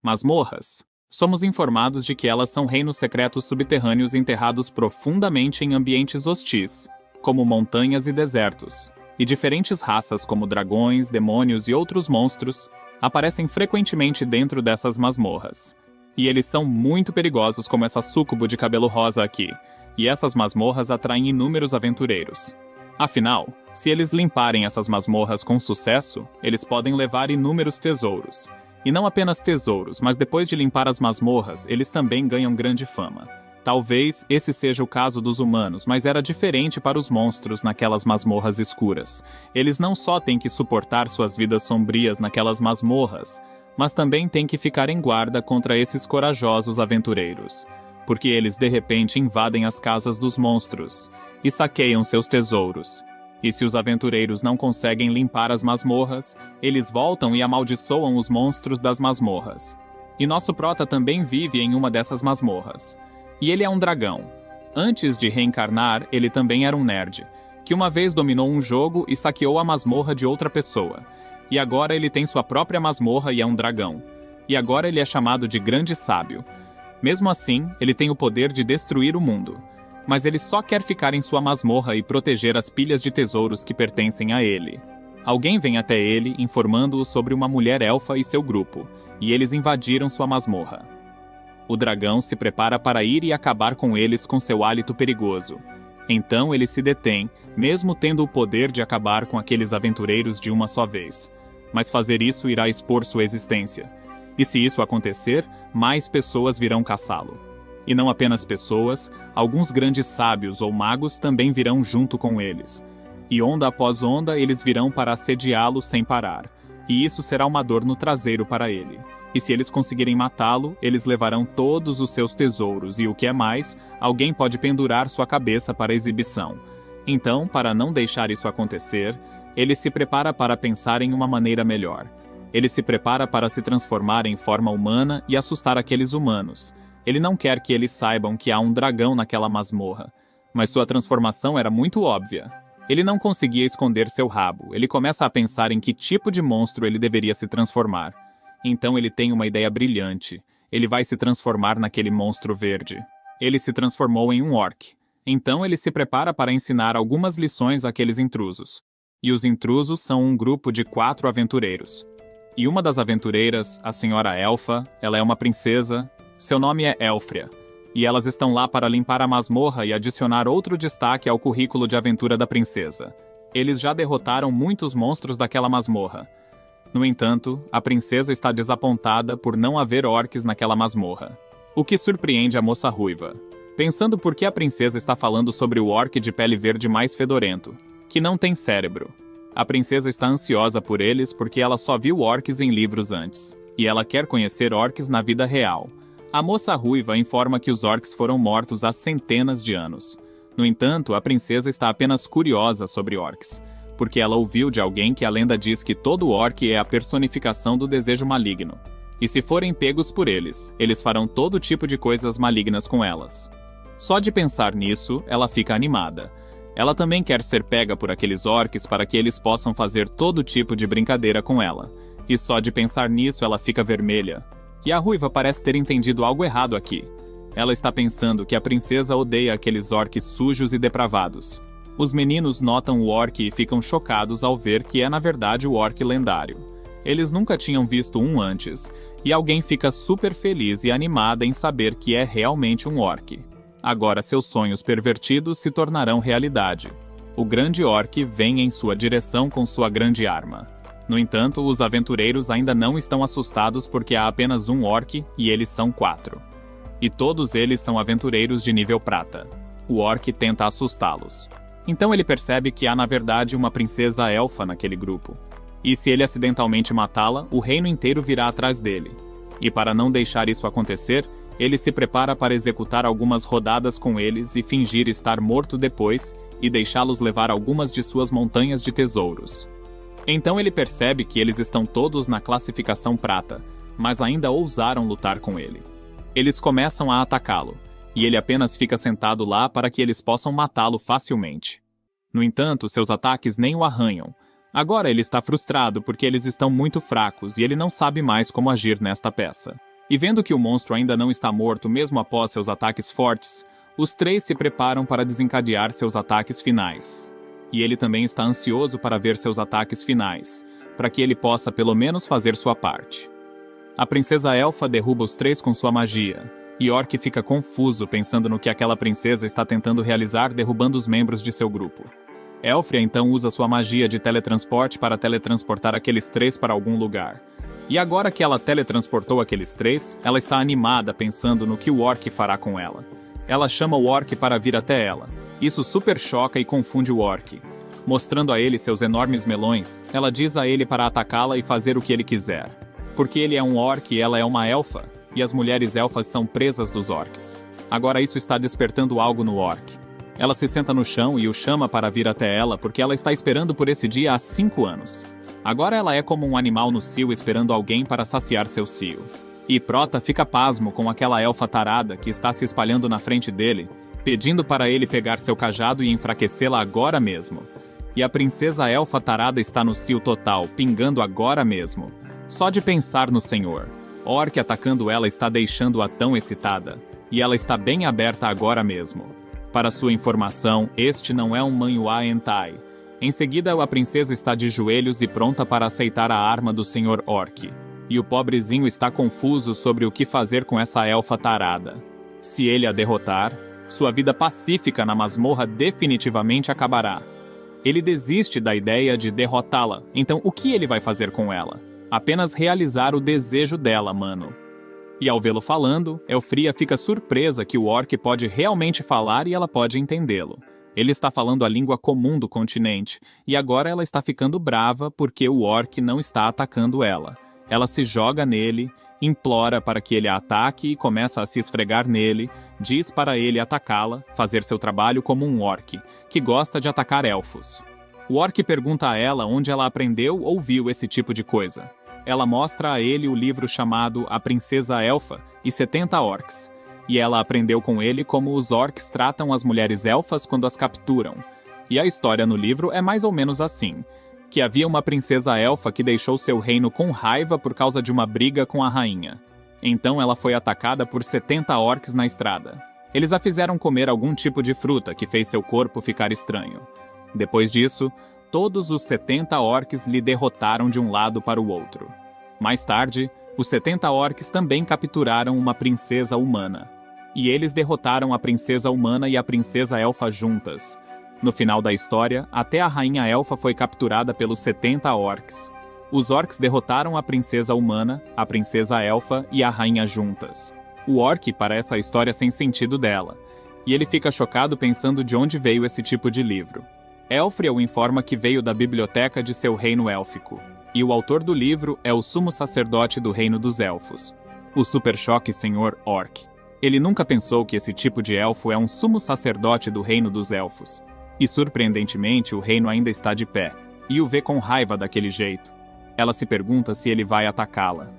Masmorras. Somos informados de que elas são reinos secretos subterrâneos enterrados profundamente em ambientes hostis, como montanhas e desertos, e diferentes raças como dragões, demônios e outros monstros aparecem frequentemente dentro dessas masmorras. E eles são muito perigosos, como essa súcubo de cabelo rosa aqui, e essas masmorras atraem inúmeros aventureiros. Afinal, se eles limparem essas masmorras com sucesso, eles podem levar inúmeros tesouros. E não apenas tesouros, mas depois de limpar as masmorras, eles também ganham grande fama. Talvez esse seja o caso dos humanos, mas era diferente para os monstros naquelas masmorras escuras. Eles não só têm que suportar suas vidas sombrias naquelas masmorras, mas também têm que ficar em guarda contra esses corajosos aventureiros, porque eles de repente invadem as casas dos monstros e saqueiam seus tesouros. E se os aventureiros não conseguem limpar as masmorras, eles voltam e amaldiçoam os monstros das masmorras. E nosso prota também vive em uma dessas masmorras. E ele é um dragão. Antes de reencarnar, ele também era um nerd, que uma vez dominou um jogo e saqueou a masmorra de outra pessoa. E agora ele tem sua própria masmorra e é um dragão. E agora ele é chamado de Grande Sábio. Mesmo assim, ele tem o poder de destruir o mundo. Mas ele só quer ficar em sua masmorra e proteger as pilhas de tesouros que pertencem a ele. Alguém vem até ele informando-o sobre uma mulher elfa e seu grupo, e eles invadiram sua masmorra. O dragão se prepara para ir e acabar com eles com seu hálito perigoso. Então ele se detém, mesmo tendo o poder de acabar com aqueles aventureiros de uma só vez. Mas fazer isso irá expor sua existência. E se isso acontecer, mais pessoas virão caçá-lo. E não apenas pessoas, alguns grandes sábios ou magos também virão junto com eles. E onda após onda eles virão para assediá-lo sem parar. E isso será uma dor no traseiro para ele. E se eles conseguirem matá-lo, eles levarão todos os seus tesouros e, o que é mais, alguém pode pendurar sua cabeça para exibição. Então, para não deixar isso acontecer, ele se prepara para pensar em uma maneira melhor. Ele se prepara para se transformar em forma humana e assustar aqueles humanos. Ele não quer que eles saibam que há um dragão naquela masmorra, mas sua transformação era muito óbvia. Ele não conseguia esconder seu rabo, ele começa a pensar em que tipo de monstro ele deveria se transformar. Então ele tem uma ideia brilhante. Ele vai se transformar naquele monstro verde. Ele se transformou em um orc. Então ele se prepara para ensinar algumas lições àqueles intrusos. E os intrusos são um grupo de 4 aventureiros. E uma das aventureiras, a senhora Elfa, ela é uma princesa. Seu nome é Elfria, e elas estão lá para limpar a masmorra e adicionar outro destaque ao currículo de aventura da princesa. Eles já derrotaram muitos monstros daquela masmorra. No entanto, a princesa está desapontada por não haver orques naquela masmorra. O que surpreende a moça ruiva, pensando por que a princesa está falando sobre o orc de pele verde mais fedorento, que não tem cérebro. A princesa está ansiosa por eles porque ela só viu orcs em livros antes, e ela quer conhecer orcs na vida real. A moça ruiva informa que os orcs foram mortos há centenas de anos. No entanto, a princesa está apenas curiosa sobre orcs, porque ela ouviu de alguém que a lenda diz que todo orc é a personificação do desejo maligno. E se forem pegos por eles, eles farão todo tipo de coisas malignas com elas. Só de pensar nisso, ela fica animada. Ela também quer ser pega por aqueles orcs para que eles possam fazer todo tipo de brincadeira com ela. E só de pensar nisso, ela fica vermelha. E a ruiva parece ter entendido algo errado aqui. Ela está pensando que a princesa odeia aqueles orcs sujos e depravados. Os meninos notam o orc e ficam chocados ao ver que é na verdade o orc lendário. Eles nunca tinham visto um antes, e alguém fica super feliz e animada em saber que é realmente um orc. Agora seus sonhos pervertidos se tornarão realidade. O grande orc vem em sua direção com sua grande arma. No entanto, os aventureiros ainda não estão assustados porque há apenas um orc e eles são 4. E todos eles são aventureiros de nível prata. O orc tenta assustá-los. Então ele percebe que há na verdade uma princesa elfa naquele grupo. E se ele acidentalmente matá-la, o reino inteiro virá atrás dele. E para não deixar isso acontecer, ele se prepara para executar algumas rodadas com eles e fingir estar morto depois e deixá-los levar algumas de suas montanhas de tesouros. Então ele percebe que eles estão todos na classificação prata, mas ainda ousaram lutar com ele. Eles começam a atacá-lo, e ele apenas fica sentado lá para que eles possam matá-lo facilmente. No entanto, seus ataques nem o arranham. Agora ele está frustrado porque eles estão muito fracos e ele não sabe mais como agir nesta peça. E vendo que o monstro ainda não está morto mesmo após seus ataques fortes, os três se preparam para desencadear seus ataques finais. E ele também está ansioso para ver seus ataques finais, para que ele possa pelo menos fazer sua parte. A princesa Elfa derruba os três com sua magia, e Orc fica confuso pensando no que aquela princesa está tentando realizar derrubando os membros de seu grupo. Elfria então usa sua magia de teletransporte para teletransportar aqueles três para algum lugar. E agora que ela teletransportou aqueles três, ela está animada pensando no que o Orc fará com ela. Ela chama o Orc para vir até ela. Isso super choca e confunde o Orc. Mostrando a ele seus enormes melões, ela diz a ele para atacá-la e fazer o que ele quiser. Porque ele é um Orc e ela é uma elfa, e as mulheres elfas são presas dos Orcs. Agora isso está despertando algo no Orc. Ela se senta no chão e o chama para vir até ela porque ela está esperando por esse dia há 5 anos. Agora ela é como um animal no cio esperando alguém para saciar seu cio. E Prota fica pasmo com aquela elfa tarada que está se espalhando na frente dele, pedindo para ele pegar seu cajado e enfraquecê-la agora mesmo. E a princesa elfa tarada está no cio total, pingando agora mesmo. Só de pensar no Senhor. Orc atacando ela está deixando-a tão excitada. E ela está bem aberta agora mesmo. Para sua informação, este não é um manhwa hentai. Em seguida, a princesa está de joelhos e pronta para aceitar a arma do Sr. Orc. E o pobrezinho está confuso sobre o que fazer com essa elfa tarada. Se ele a derrotar, sua vida pacífica na masmorra definitivamente acabará. Ele desiste da ideia de derrotá-la, então o que ele vai fazer com ela? Apenas realizar o desejo dela, mano. E ao vê-lo falando, Elfria fica surpresa que o Orc pode realmente falar e ela pode entendê-lo. Ele está falando a língua comum do continente, e agora ela está ficando brava porque o Orc não está atacando ela. Ela se joga nele, implora para que ele a ataque e começa a se esfregar nele, diz para ele atacá-la, fazer seu trabalho como um Orc, que gosta de atacar elfos. O Orc pergunta a ela onde ela aprendeu ou viu esse tipo de coisa. Ela mostra a ele o livro chamado A Princesa Elfa e 70 Orcs, e ela aprendeu com ele como os Orcs tratam as mulheres elfas quando as capturam. E a história no livro é mais ou menos assim, que havia uma princesa elfa que deixou seu reino com raiva por causa de uma briga com a rainha. Então ela foi atacada por 70 Orcs na estrada. Eles a fizeram comer algum tipo de fruta que fez seu corpo ficar estranho. Depois disso, todos os 70 Orcs lhe derrotaram de um lado para o outro. Mais tarde, os 70 Orcs também capturaram uma princesa humana. E eles derrotaram a princesa humana e a princesa elfa juntas. No final da história, até a rainha elfa foi capturada pelos 70 Orcs. Os Orcs derrotaram a princesa humana, a princesa elfa e a rainha juntas. O Orc parece a história sem sentido dela, e ele fica chocado pensando de onde veio esse tipo de livro. Elfria o informa que veio da biblioteca de seu reino élfico, e o autor do livro é o sumo sacerdote do reino dos elfos, o Super Choque Sr. Orc. Ele nunca pensou que esse tipo de elfo é um sumo sacerdote do reino dos elfos. E surpreendentemente o reino ainda está de pé, e o vê com raiva daquele jeito. Ela se pergunta se ele vai atacá-la.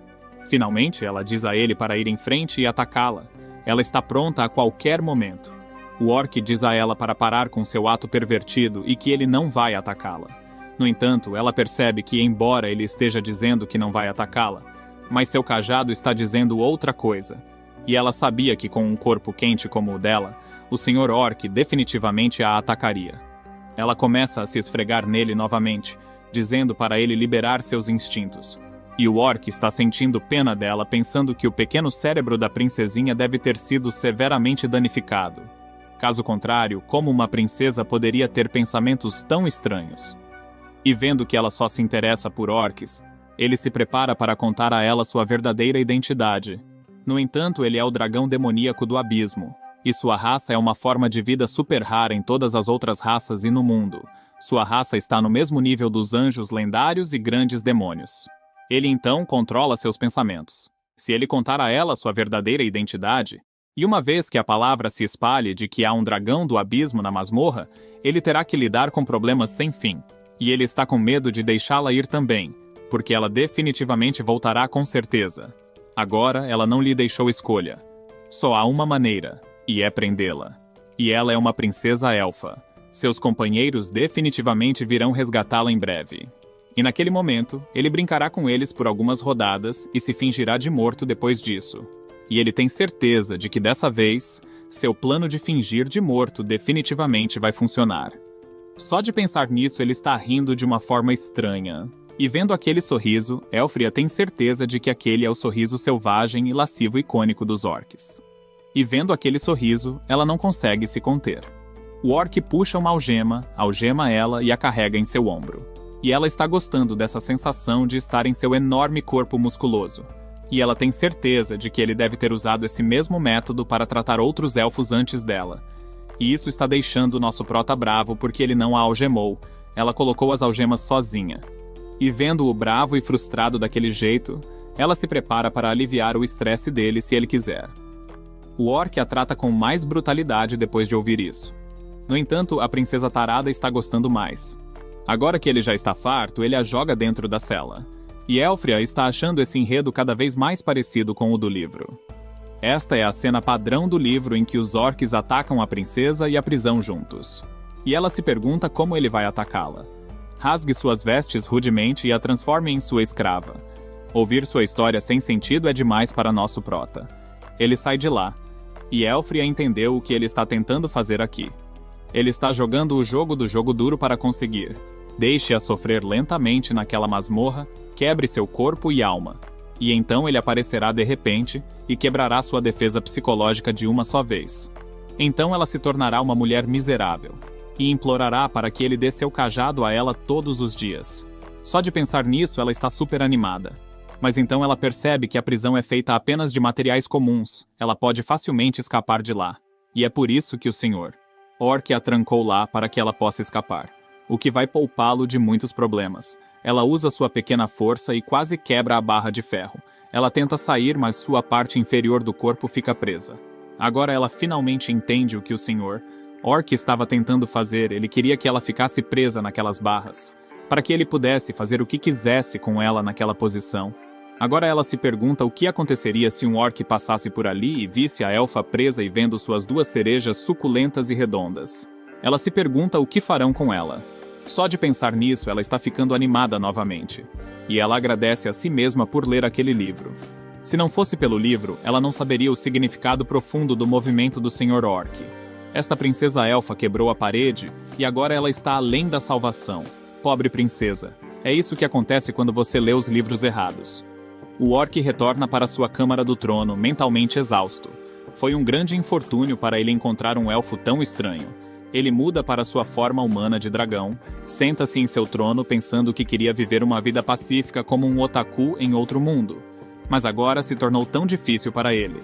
Finalmente, ela diz a ele para ir em frente e atacá-la. Ela está pronta a qualquer momento. O Orc diz a ela para parar com seu ato pervertido e que ele não vai atacá-la. No entanto, ela percebe que, embora ele esteja dizendo que não vai atacá-la, mas seu cajado está dizendo outra coisa. E ela sabia que com um corpo quente como o dela, o Sr. Orc definitivamente a atacaria. Ela começa a se esfregar nele novamente, dizendo para ele liberar seus instintos. E o Orc está sentindo pena dela, pensando que o pequeno cérebro da princesinha deve ter sido severamente danificado. Caso contrário, como uma princesa poderia ter pensamentos tão estranhos? E vendo que ela só se interessa por orcs, ele se prepara para contar a ela sua verdadeira identidade. No entanto, ele é o dragão demoníaco do abismo, e sua raça é uma forma de vida super rara em todas as outras raças e no mundo. Sua raça está no mesmo nível dos anjos lendários e grandes demônios. Ele então controla seus pensamentos. Se ele contar a ela sua verdadeira identidade, e uma vez que a palavra se espalhe de que há um dragão do abismo na masmorra, ele terá que lidar com problemas sem fim. E ele está com medo de deixá-la ir também, porque ela definitivamente voltará com certeza. Agora, ela não lhe deixou escolha. Só há uma maneira, e é prendê-la. E ela é uma princesa elfa. Seus companheiros definitivamente virão resgatá-la em breve. E naquele momento, ele brincará com eles por algumas rodadas e se fingirá de morto depois disso. E ele tem certeza de que dessa vez, seu plano de fingir de morto definitivamente vai funcionar. Só de pensar nisso ele está rindo de uma forma estranha. E vendo aquele sorriso, Elfria tem certeza de que aquele é o sorriso selvagem e lascivo icônico dos orcs. E vendo aquele sorriso, ela não consegue se conter. O orc puxa uma algema ela e a carrega em seu ombro. E ela está gostando dessa sensação de estar em seu enorme corpo musculoso. E ela tem certeza de que ele deve ter usado esse mesmo método para tratar outros elfos antes dela. E isso está deixando o nosso prota bravo porque ele não a algemou. Ela colocou as algemas sozinha. E vendo-o bravo e frustrado daquele jeito, ela se prepara para aliviar o estresse dele se ele quiser. O orc a trata com mais brutalidade depois de ouvir isso. No entanto, a princesa tarada está gostando mais. Agora que ele já está farto, ele a joga dentro da cela. E Elfria está achando esse enredo cada vez mais parecido com o do livro. Esta é a cena padrão do livro em que os orcs atacam a princesa e a prisão juntos. E ela se pergunta como ele vai atacá-la. Rasgue suas vestes rudemente e a transforme em sua escrava. Ouvir sua história sem sentido é demais para nosso prota. Ele sai de lá. E Elfria entendeu o que ele está tentando fazer aqui. Ele está jogando o jogo do jogo duro para conseguir. Deixe-a sofrer lentamente naquela masmorra, quebre seu corpo e alma. E então ele aparecerá de repente e quebrará sua defesa psicológica de uma só vez. Então ela se tornará uma mulher miserável. E implorará para que ele dê seu cajado a ela todos os dias. Só de pensar nisso ela está super animada. Mas então ela percebe que a prisão é feita apenas de materiais comuns. Ela pode facilmente escapar de lá. E é por isso que o senhor orc a trancou lá para que ela possa escapar. O que vai poupá-lo de muitos problemas. Ela usa sua pequena força e quase quebra a barra de ferro. Ela tenta sair, mas sua parte inferior do corpo fica presa. Agora ela finalmente entende o que o senhor orc estava tentando fazer. Ele queria que ela ficasse presa naquelas barras, para que ele pudesse fazer o que quisesse com ela naquela posição. Agora ela se pergunta o que aconteceria se um orc passasse por ali e visse a elfa presa e vendo suas duas cerejas suculentas e redondas. Ela se pergunta o que farão com ela. Só de pensar nisso, ela está ficando animada novamente. E ela agradece a si mesma por ler aquele livro. Se não fosse pelo livro, ela não saberia o significado profundo do movimento do Sr. Orc. Esta princesa elfa quebrou a parede e agora ela está além da salvação. Pobre princesa. É isso que acontece quando você lê os livros errados. O orc retorna para sua câmara do trono, mentalmente exausto. Foi um grande infortúnio para ele encontrar um elfo tão estranho. Ele muda para sua forma humana de dragão, senta-se em seu trono pensando que queria viver uma vida pacífica como um otaku em outro mundo. Mas agora se tornou tão difícil para ele.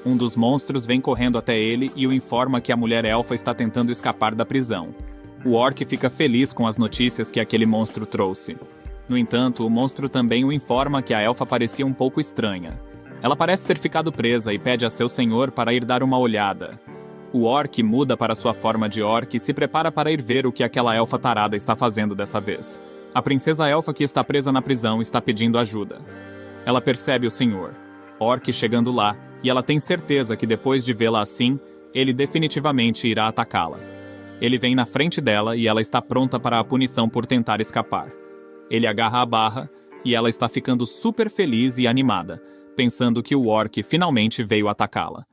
Um dos monstros vem correndo até ele e o informa que a mulher elfa está tentando escapar da prisão. O orc fica feliz com as notícias que aquele monstro trouxe. No entanto, o monstro também o informa que a elfa parecia um pouco estranha. Ela parece ter ficado presa e pede a seu senhor para ir dar uma olhada. O orc muda para sua forma de orc e se prepara para ir ver o que aquela elfa tarada está fazendo dessa vez. A princesa elfa que está presa na prisão está pedindo ajuda. Ela percebe o senhor orc chegando lá e ela tem certeza que depois de vê-la assim, ele definitivamente irá atacá-la. Ele vem na frente dela e ela está pronta para a punição por tentar escapar. Ele agarra a barra e ela está ficando super feliz e animada, pensando que o orc finalmente veio atacá-la.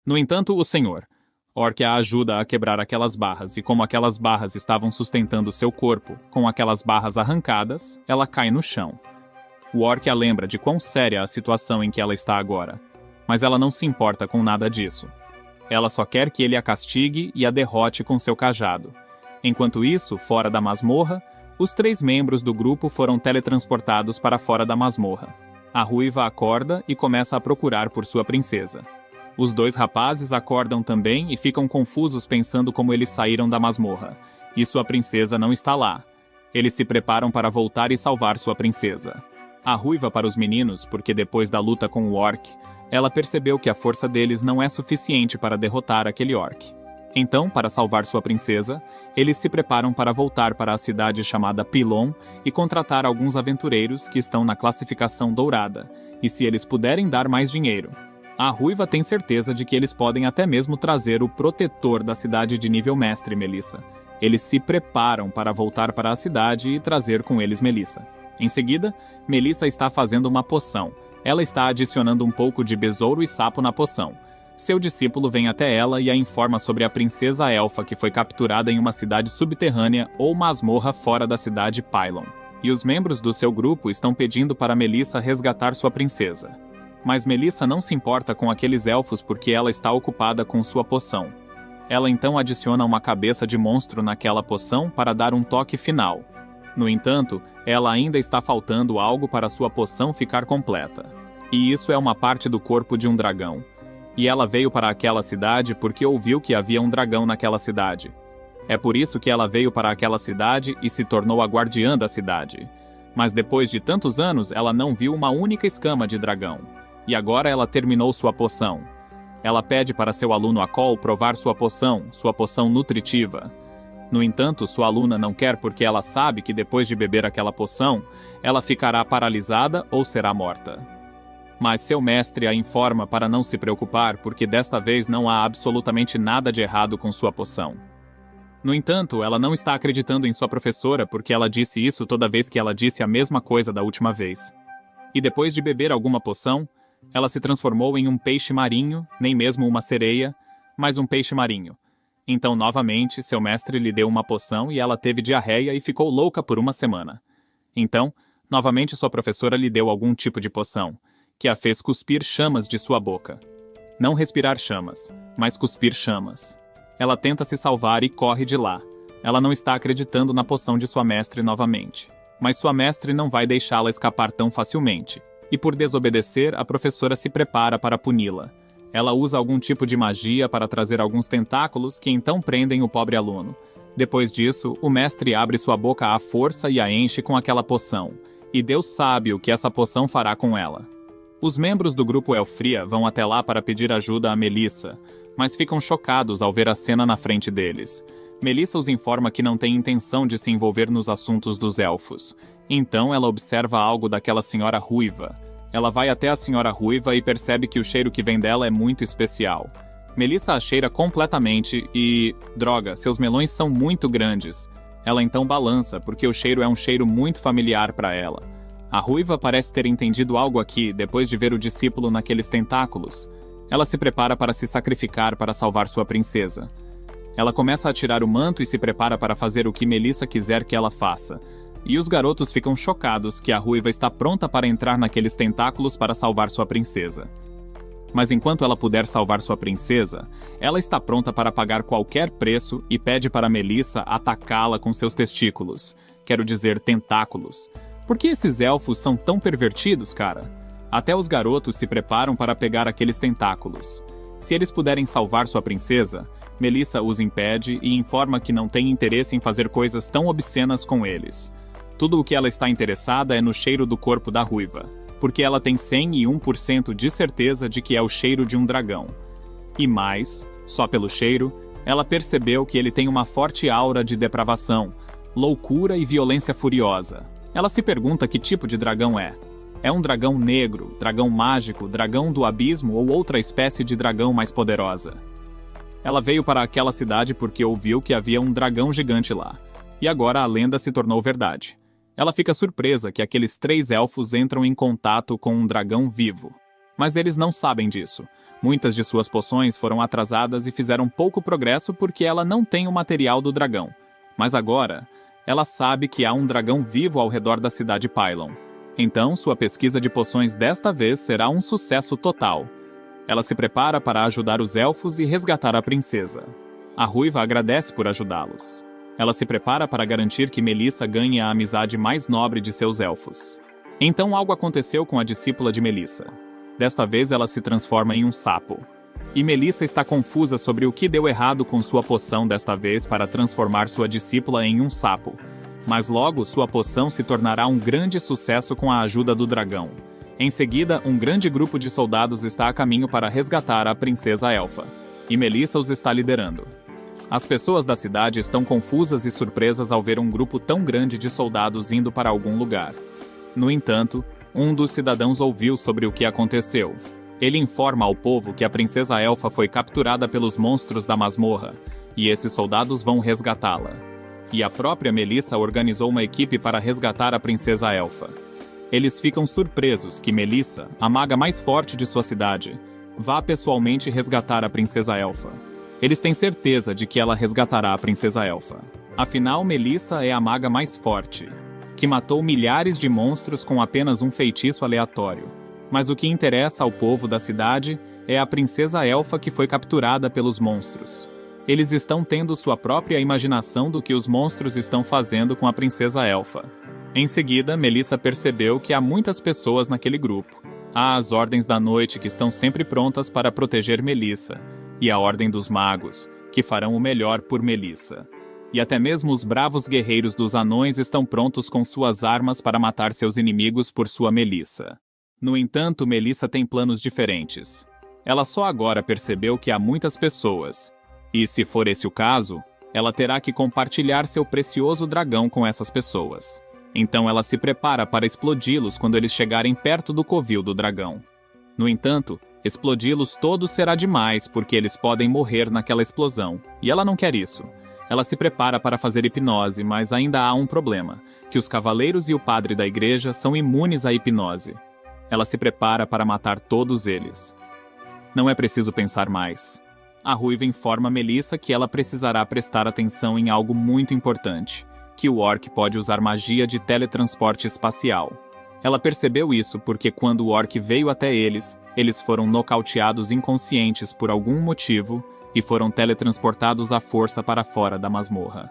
No entanto, o senhor orc a ajuda a quebrar aquelas barras e como aquelas barras estavam sustentando seu corpo, com aquelas barras arrancadas, ela cai no chão. O orc a lembra de quão séria a situação em que ela está agora, mas ela não se importa com nada disso. Ela só quer que ele a castigue e a derrote com seu cajado. Enquanto isso, fora da masmorra, os 3 membros do grupo foram teletransportados para fora da masmorra. A ruiva acorda e começa a procurar por sua princesa. Os 2 rapazes acordam também e ficam confusos pensando como eles saíram da masmorra. E sua princesa não está lá. Eles se preparam para voltar e salvar sua princesa. A ruiva para os meninos, porque depois da luta com o orc, ela percebeu que a força deles não é suficiente para derrotar aquele orc. Então, para salvar sua princesa, eles se preparam para voltar para a cidade chamada Pilon e contratar alguns aventureiros que estão na classificação dourada, e se eles puderem dar mais dinheiro. A ruiva tem certeza de que eles podem até mesmo trazer o protetor da cidade de nível mestre, Melissa. Eles se preparam para voltar para a cidade e trazer com eles Melissa. Em seguida, Melissa está fazendo uma poção. Ela está adicionando um pouco de besouro e sapo na poção. Seu discípulo vem até ela e a informa sobre a princesa elfa que foi capturada em uma cidade subterrânea ou masmorra fora da cidade Pylon. E os membros do seu grupo estão pedindo para Melissa resgatar sua princesa. Mas Melissa não se importa com aqueles elfos porque ela está ocupada com sua poção. Ela então adiciona uma cabeça de monstro naquela poção para dar um toque final. No entanto, ela ainda está faltando algo para sua poção ficar completa. E isso é uma parte do corpo de um dragão. E ela veio para aquela cidade porque ouviu que havia um dragão naquela cidade. É por isso que ela veio para aquela cidade e se tornou a guardiã da cidade. Mas depois de tantos anos, ela não viu uma única escama de dragão. E agora ela terminou sua poção. Ela pede para seu aluno Akol provar sua poção nutritiva. No entanto, sua aluna não quer porque ela sabe que depois de beber aquela poção, ela ficará paralisada ou será morta. Mas seu mestre a informa para não se preocupar porque desta vez não há absolutamente nada de errado com sua poção. No entanto, ela não está acreditando em sua professora porque ela disse isso toda vez que ela disse a mesma coisa da última vez. E depois de beber alguma poção, ela se transformou em um peixe marinho, nem mesmo uma sereia, mas um peixe marinho. Então, novamente, seu mestre lhe deu uma poção e ela teve diarreia e ficou louca por uma semana. Então, novamente sua professora lhe deu algum tipo de poção, que a fez cuspir chamas de sua boca. Não respirar chamas, mas cuspir chamas. Ela tenta se salvar e corre de lá. Ela não está acreditando na poção de sua mestre novamente. Mas sua mestre não vai deixá-la escapar tão facilmente. E por desobedecer, a professora se prepara para puni-la. Ela usa algum tipo de magia para trazer alguns tentáculos que então prendem o pobre aluno. Depois disso, o mestre abre sua boca à força e a enche com aquela poção. E Deus sabe o que essa poção fará com ela. Os membros do grupo Elfria vão até lá para pedir ajuda a Melissa, mas ficam chocados ao ver a cena na frente deles. Melissa os informa que não tem intenção de se envolver nos assuntos dos elfos. Então ela observa algo daquela senhora ruiva. Ela vai até a senhora ruiva e percebe que o cheiro que vem dela é muito especial. Melissa a cheira completamente e... droga, seus melões são muito grandes. Ela então balança, porque o cheiro é um cheiro muito familiar para ela. A ruiva parece ter entendido algo aqui depois de ver o discípulo naqueles tentáculos. Ela se prepara para se sacrificar para salvar sua princesa. Ela começa a tirar o manto e se prepara para fazer o que Melissa quiser que ela faça. E os garotos ficam chocados que a ruiva está pronta para entrar naqueles tentáculos para salvar sua princesa. Mas enquanto ela puder salvar sua princesa, ela está pronta para pagar qualquer preço e pede para Melissa atacá-la com seus testículos. Quero dizer, tentáculos. Por que esses elfos são tão pervertidos, cara? Até os garotos se preparam para pegar aqueles tentáculos. Se eles puderem salvar sua princesa, Melissa os impede e informa que não tem interesse em fazer coisas tão obscenas com eles. Tudo o que ela está interessada é no cheiro do corpo da ruiva, porque ela tem 101% de certeza de que é o cheiro de um dragão. E mais, só pelo cheiro, ela percebeu que ele tem uma forte aura de depravação, loucura e violência furiosa. Ela se pergunta que tipo de dragão é. É um dragão negro, dragão mágico, dragão do abismo ou outra espécie de dragão mais poderosa? Ela veio para aquela cidade porque ouviu que havia um dragão gigante lá. E agora a lenda se tornou verdade. Ela fica surpresa que aqueles 3 elfos entram em contato com um dragão vivo. Mas eles não sabem disso. Muitas de suas poções foram atrasadas e fizeram pouco progresso porque ela não tem o material do dragão. Mas agora, ela sabe que há um dragão vivo ao redor da cidade Pylon. Então, sua pesquisa de poções desta vez será um sucesso total. Ela se prepara para ajudar os elfos e resgatar a princesa. A ruiva agradece por ajudá-los. Ela se prepara para garantir que Melissa ganhe a amizade mais nobre de seus elfos. Então algo aconteceu com a discípula de Melissa. Desta vez ela se transforma em um sapo. E Melissa está confusa sobre o que deu errado com sua poção desta vez para transformar sua discípula em um sapo. Mas logo sua poção se tornará um grande sucesso com a ajuda do dragão. Em seguida, um grande grupo de soldados está a caminho para resgatar a princesa elfa. E Melissa os está liderando. As pessoas da cidade estão confusas e surpresas ao ver um grupo tão grande de soldados indo para algum lugar. No entanto, um dos cidadãos ouviu sobre o que aconteceu. Ele informa ao povo que a princesa elfa foi capturada pelos monstros da masmorra, e esses soldados vão resgatá-la. e a própria Melissa organizou uma equipe para resgatar a princesa elfa. Eles ficam surpresos que Melissa, a maga mais forte de sua cidade, vá pessoalmente resgatar a princesa elfa. Eles têm certeza de que ela resgatará a princesa elfa. Afinal, Melissa é a maga mais forte, que matou milhares de monstros com apenas um feitiço aleatório. Mas o que interessa ao povo da cidade é a princesa elfa que foi capturada pelos monstros. Eles estão tendo sua própria imaginação do que os monstros estão fazendo com a princesa elfa. Em seguida, Melissa percebeu que há muitas pessoas naquele grupo. Há as Ordens da Noite que estão sempre prontas para proteger Melissa, e a Ordem dos Magos, que farão o melhor por Melissa. E até mesmo os bravos guerreiros dos anões estão prontos com suas armas para matar seus inimigos por sua Melissa. No entanto, Melissa tem planos diferentes. Ela só agora percebeu que há muitas pessoas, e se for esse o caso, ela terá que compartilhar seu precioso dragão com essas pessoas. Então ela se prepara para explodi-los quando eles chegarem perto do covil do dragão. No entanto, explodi-los todos será demais porque eles podem morrer naquela explosão, e ela não quer isso. Ela se prepara para fazer hipnose, mas ainda há um problema, que os cavaleiros e o padre da igreja são imunes à hipnose. Ela se prepara para matar todos eles. Não é preciso pensar mais. A ruiva informa Melissa que ela precisará prestar atenção em algo muito importante, que o orc pode usar magia de teletransporte espacial. Ela percebeu isso porque quando o orc veio até eles foram nocauteados inconscientes por algum motivo e foram teletransportados à força para fora da masmorra.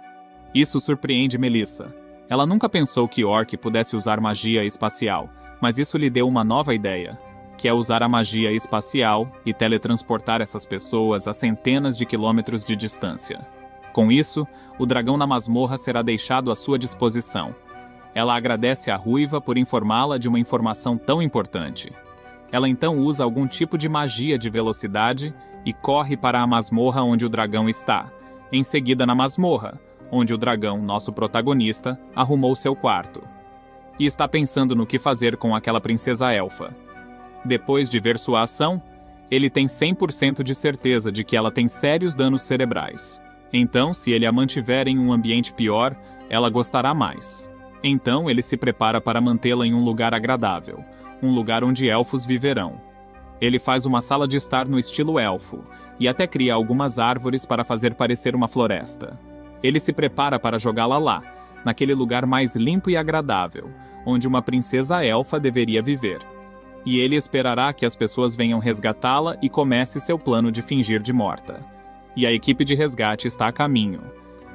Isso surpreende Melissa. Ela nunca pensou que orc pudesse usar magia espacial, mas isso lhe deu uma nova ideia, que é usar a magia espacial e teletransportar essas pessoas a centenas de quilômetros de distância. Com isso, o dragão na masmorra será deixado à sua disposição. Ela agradece à ruiva por informá-la de uma informação tão importante. Ela então usa algum tipo de magia de velocidade e corre para a masmorra onde o dragão está. Em seguida, na masmorra, onde o dragão, nosso protagonista, arrumou seu quarto. E está pensando no que fazer com aquela princesa elfa. Depois de ver sua ação, ele tem 100% de certeza de que ela tem sérios danos cerebrais. Então, se ele a mantiver em um ambiente pior, ela gostará mais. Então, ele se prepara para mantê-la em um lugar agradável, um lugar onde elfos viverão. Ele faz uma sala de estar no estilo elfo, e até cria algumas árvores para fazer parecer uma floresta. Ele se prepara para jogá-la lá, naquele lugar mais limpo e agradável, onde uma princesa elfa deveria viver. E ele esperará que as pessoas venham resgatá-la e comece seu plano de fingir de morta. E a equipe de resgate está a caminho.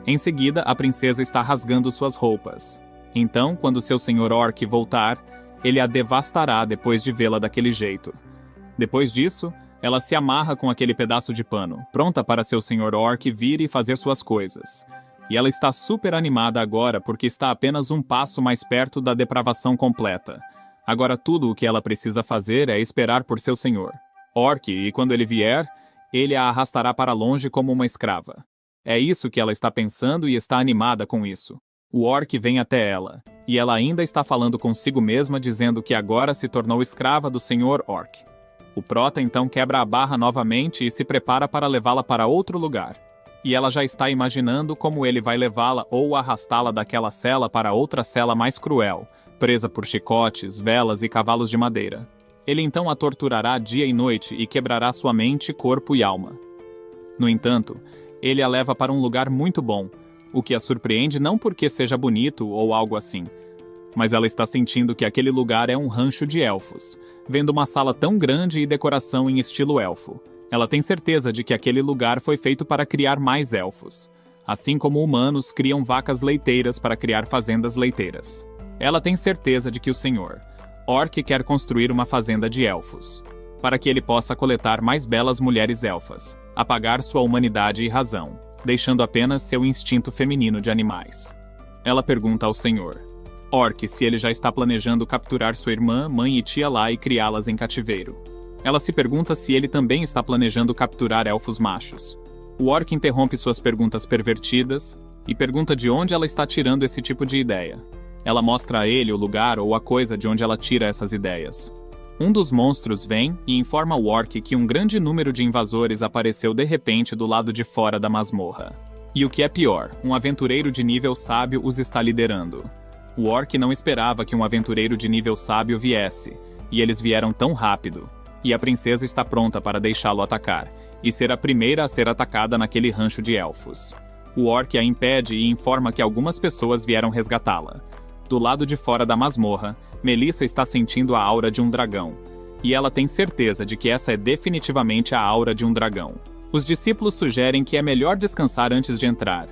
Em seguida, a princesa está rasgando suas roupas. Então, quando seu senhor orc voltar, ele a devastará depois de vê-la daquele jeito. Depois disso, ela se amarra com aquele pedaço de pano, pronta para seu senhor orc vir e fazer suas coisas. E ela está super animada agora porque está apenas um passo mais perto da depravação completa. Agora tudo o que ela precisa fazer é esperar por seu senhor orc, e quando ele vier, ele a arrastará para longe como uma escrava. É isso que ela está pensando e está animada com isso. O orc vem até ela, e ela ainda está falando consigo mesma dizendo que agora se tornou escrava do senhor orc. O prota então quebra a barra novamente e se prepara para levá-la para outro lugar. E ela já está imaginando como ele vai levá-la ou arrastá-la daquela cela para outra cela mais cruel, presa por chicotes, velas e cavalos de madeira. Ele então a torturará dia e noite e quebrará sua mente, corpo e alma. No entanto, ele a leva para um lugar muito bom, o que a surpreende não porque seja bonito ou algo assim, mas ela está sentindo que aquele lugar é um rancho de elfos, vendo uma sala tão grande e decoração em estilo elfo. Ela tem certeza de que aquele lugar foi feito para criar mais elfos, assim como humanos criam vacas leiteiras para criar fazendas leiteiras. Ela tem certeza de que o senhor orc quer construir uma fazenda de elfos, para que ele possa coletar mais belas mulheres elfas, apagar sua humanidade e razão, deixando apenas seu instinto feminino de animais. Ela pergunta ao senhor orc se ele já está planejando capturar sua irmã, mãe e tia lá e criá-las em cativeiro. Ela se pergunta se ele também está planejando capturar elfos machos. O orc interrompe suas perguntas pervertidas e pergunta de onde ela está tirando esse tipo de ideia. Ela mostra a ele o lugar ou a coisa de onde ela tira essas ideias. Um dos monstros vem e informa o orc que um grande número de invasores apareceu de repente do lado de fora da masmorra. E o que é pior, um aventureiro de nível sábio os está liderando. O orc não esperava que um aventureiro de nível sábio viesse, e eles vieram tão rápido. E a princesa está pronta para deixá-lo atacar, e ser a primeira a ser atacada naquele rancho de elfos. O orc a impede e informa que algumas pessoas vieram resgatá-la. Do lado de fora da masmorra, Melissa está sentindo a aura de um dragão, e ela tem certeza de que essa é definitivamente a aura de um dragão. Os discípulos sugerem que é melhor descansar antes de entrar.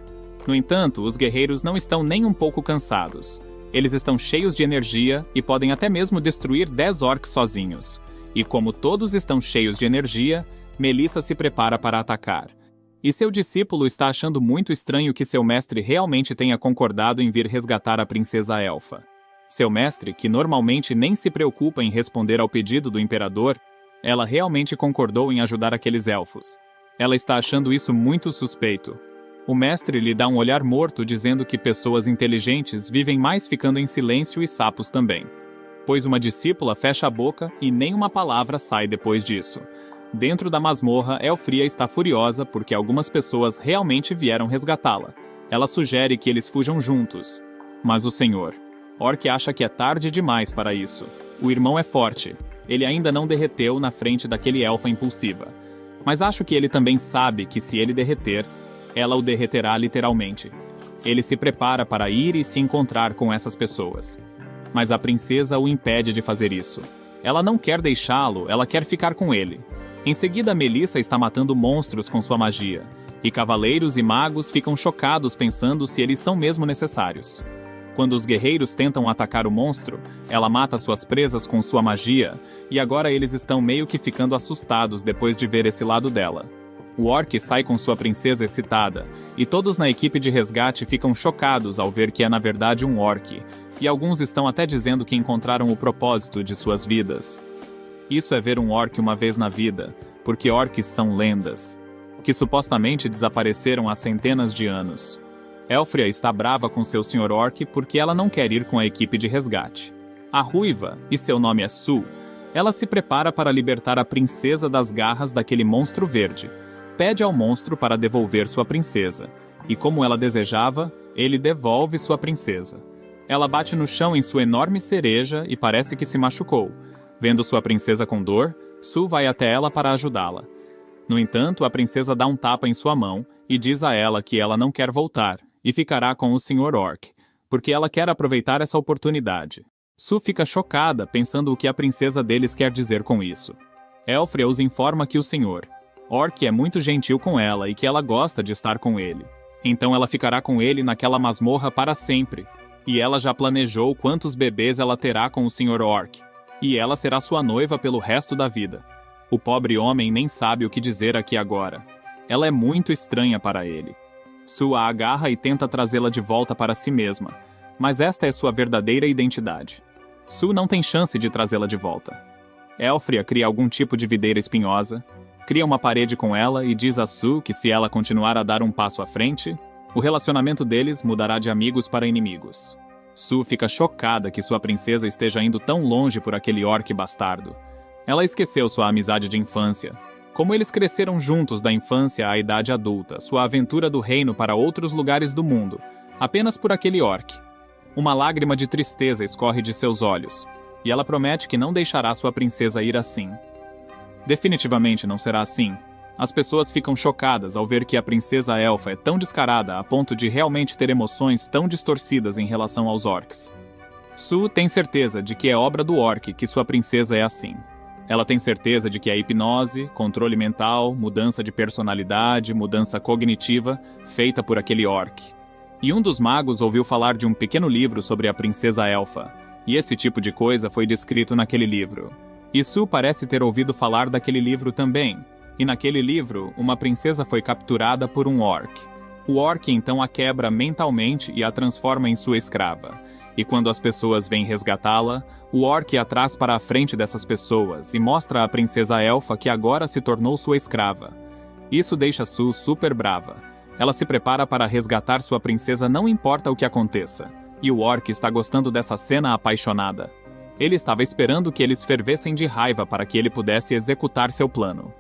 No entanto, os guerreiros não estão nem um pouco cansados. Eles estão cheios de energia e podem até mesmo destruir 10 orcs sozinhos. E como todos estão cheios de energia, Melissa se prepara para atacar. E seu discípulo está achando muito estranho que seu mestre realmente tenha concordado em vir resgatar a princesa elfa. Seu mestre, que normalmente nem se preocupa em responder ao pedido do imperador, ela realmente concordou em ajudar aqueles elfos. Ela está achando isso muito suspeito. O mestre lhe dá um olhar morto dizendo que pessoas inteligentes vivem mais ficando em silêncio e sapos também. Pois uma discípula fecha a boca e nem uma palavra sai depois disso. Dentro da masmorra, Elfria está furiosa porque algumas pessoas realmente vieram resgatá-la. Ela sugere que eles fujam juntos. Mas o senhor Orc acha que é tarde demais para isso. O irmão é forte. Ele ainda não derreteu na frente daquele elfa impulsiva. Mas acho que ele também sabe que se ele derreter, ela o derreterá literalmente. Ele se prepara para ir e se encontrar com essas pessoas. Mas a princesa o impede de fazer isso. Ela não quer deixá-lo, ela quer ficar com ele. Em seguida, Melissa está matando monstros com sua magia, e cavaleiros e magos ficam chocados pensando se eles são mesmo necessários. Quando os guerreiros tentam atacar o monstro, ela mata suas presas com sua magia, e agora eles estão meio que ficando assustados depois de ver esse lado dela. O orc sai com sua princesa excitada, e todos na equipe de resgate ficam chocados ao ver que é na verdade um orc, e alguns estão até dizendo que encontraram o propósito de suas vidas. Isso é ver um orc uma vez na vida, porque orcs são lendas, que supostamente desapareceram há centenas de anos. Elfria está brava com seu Sr. Orc porque ela não quer ir com a equipe de resgate. A ruiva, e seu nome é Sue, ela se prepara para libertar a princesa das garras daquele monstro verde. Pede ao monstro para devolver sua princesa, e como ela desejava, ele devolve sua princesa. Ela bate no chão em sua enorme cereja e parece que se machucou. Vendo sua princesa com dor, Sue vai até ela para ajudá-la. No entanto, a princesa dá um tapa em sua mão e diz a ela que ela não quer voltar e ficará com o Sr. Orc, porque ela quer aproveitar essa oportunidade. Sue fica chocada pensando o que a princesa deles quer dizer com isso. Elfria os informa que o Sr. Orc é muito gentil com ela e que ela gosta de estar com ele. Então ela ficará com ele naquela masmorra para sempre. E ela já planejou quantos bebês ela terá com o Sr. Orc. E ela será sua noiva pelo resto da vida. O pobre homem nem sabe o que dizer aqui agora. Ela é muito estranha para ele. Sue a agarra e tenta trazê-la de volta para si mesma, mas esta é sua verdadeira identidade. Sue não tem chance de trazê-la de volta. Elfria cria algum tipo de videira espinhosa, cria uma parede com ela e diz a Sue que se ela continuar a dar um passo à frente, o relacionamento deles mudará de amigos para inimigos. Sue fica chocada que sua princesa esteja indo tão longe por aquele orc bastardo. Ela esqueceu sua amizade de infância. Como eles cresceram juntos da infância à idade adulta, sua aventura do reino para outros lugares do mundo, apenas por aquele orc. Uma lágrima de tristeza escorre de seus olhos, e ela promete que não deixará sua princesa ir assim. Definitivamente não será assim. As pessoas ficam chocadas ao ver que a princesa elfa é tão descarada a ponto de realmente ter emoções tão distorcidas em relação aos orcs. Sue tem certeza de que é obra do orc que sua princesa é assim. Ela tem certeza de que a hipnose, controle mental, mudança de personalidade, mudança cognitiva, feita por aquele orc. E um dos magos ouviu falar de um pequeno livro sobre a princesa elfa, e esse tipo de coisa foi descrito naquele livro. E Sue parece ter ouvido falar daquele livro também. E naquele livro, uma princesa foi capturada por um orc. O orc então a quebra mentalmente e a transforma em sua escrava. E quando as pessoas vêm resgatá-la, o orc a traz para a frente dessas pessoas e mostra à princesa elfa que agora se tornou sua escrava. Isso deixa Sue super brava. Ela se prepara para resgatar sua princesa não importa o que aconteça. E o orc está gostando dessa cena apaixonada. Ele estava esperando que eles fervessem de raiva para que ele pudesse executar seu plano.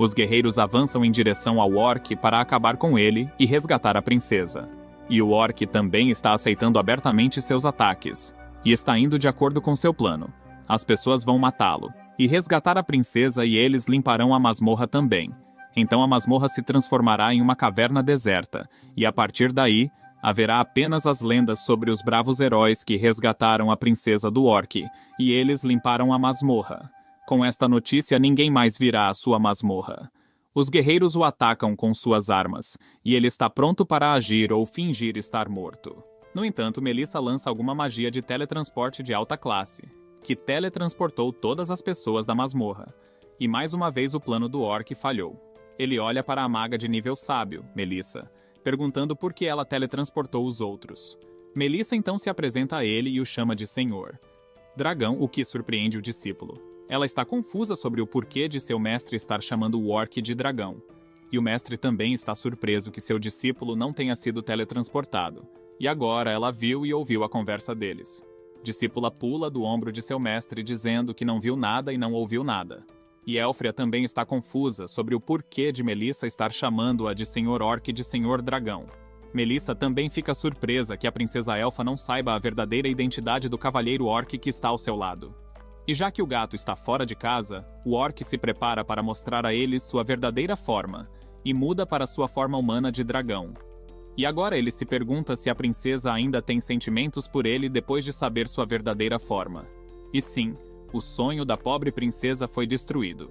Os guerreiros avançam em direção ao orc para acabar com ele e resgatar a princesa. E o orc também está aceitando abertamente seus ataques, e está indo de acordo com seu plano. As pessoas vão matá-lo, e resgatar a princesa e eles limparão a masmorra também. Então a masmorra se transformará em uma caverna deserta, e a partir daí, haverá apenas as lendas sobre os bravos heróis que resgataram a princesa do orc, e eles limparam a masmorra. Com esta notícia, ninguém mais virá à sua masmorra. Os guerreiros o atacam com suas armas, e ele está pronto para agir ou fingir estar morto. No entanto, Melissa lança alguma magia de teletransporte de alta classe, que teletransportou todas as pessoas da masmorra. E mais uma vez o plano do orc falhou. Ele olha para a maga de nível sábio, Melissa, perguntando por que ela teletransportou os outros. Melissa então se apresenta a ele e o chama de Senhor Dragão, o que surpreende o discípulo. Ela está confusa sobre o porquê de seu mestre estar chamando o orc de dragão. E o mestre também está surpreso que seu discípulo não tenha sido teletransportado. E agora ela viu e ouviu a conversa deles. Discípula pula do ombro de seu mestre dizendo que não viu nada e não ouviu nada. E Elfria também está confusa sobre o porquê de Melissa estar chamando-a de Senhor Orc e de Senhor Dragão. Melissa também fica surpresa que a princesa Elfa não saiba a verdadeira identidade do cavalheiro orc que está ao seu lado. E já que o gato está fora de casa, o orc se prepara para mostrar a eles sua verdadeira forma, e muda para sua forma humana de dragão. E agora ele se pergunta se a princesa ainda tem sentimentos por ele depois de saber sua verdadeira forma. E sim, o sonho da pobre princesa foi destruído.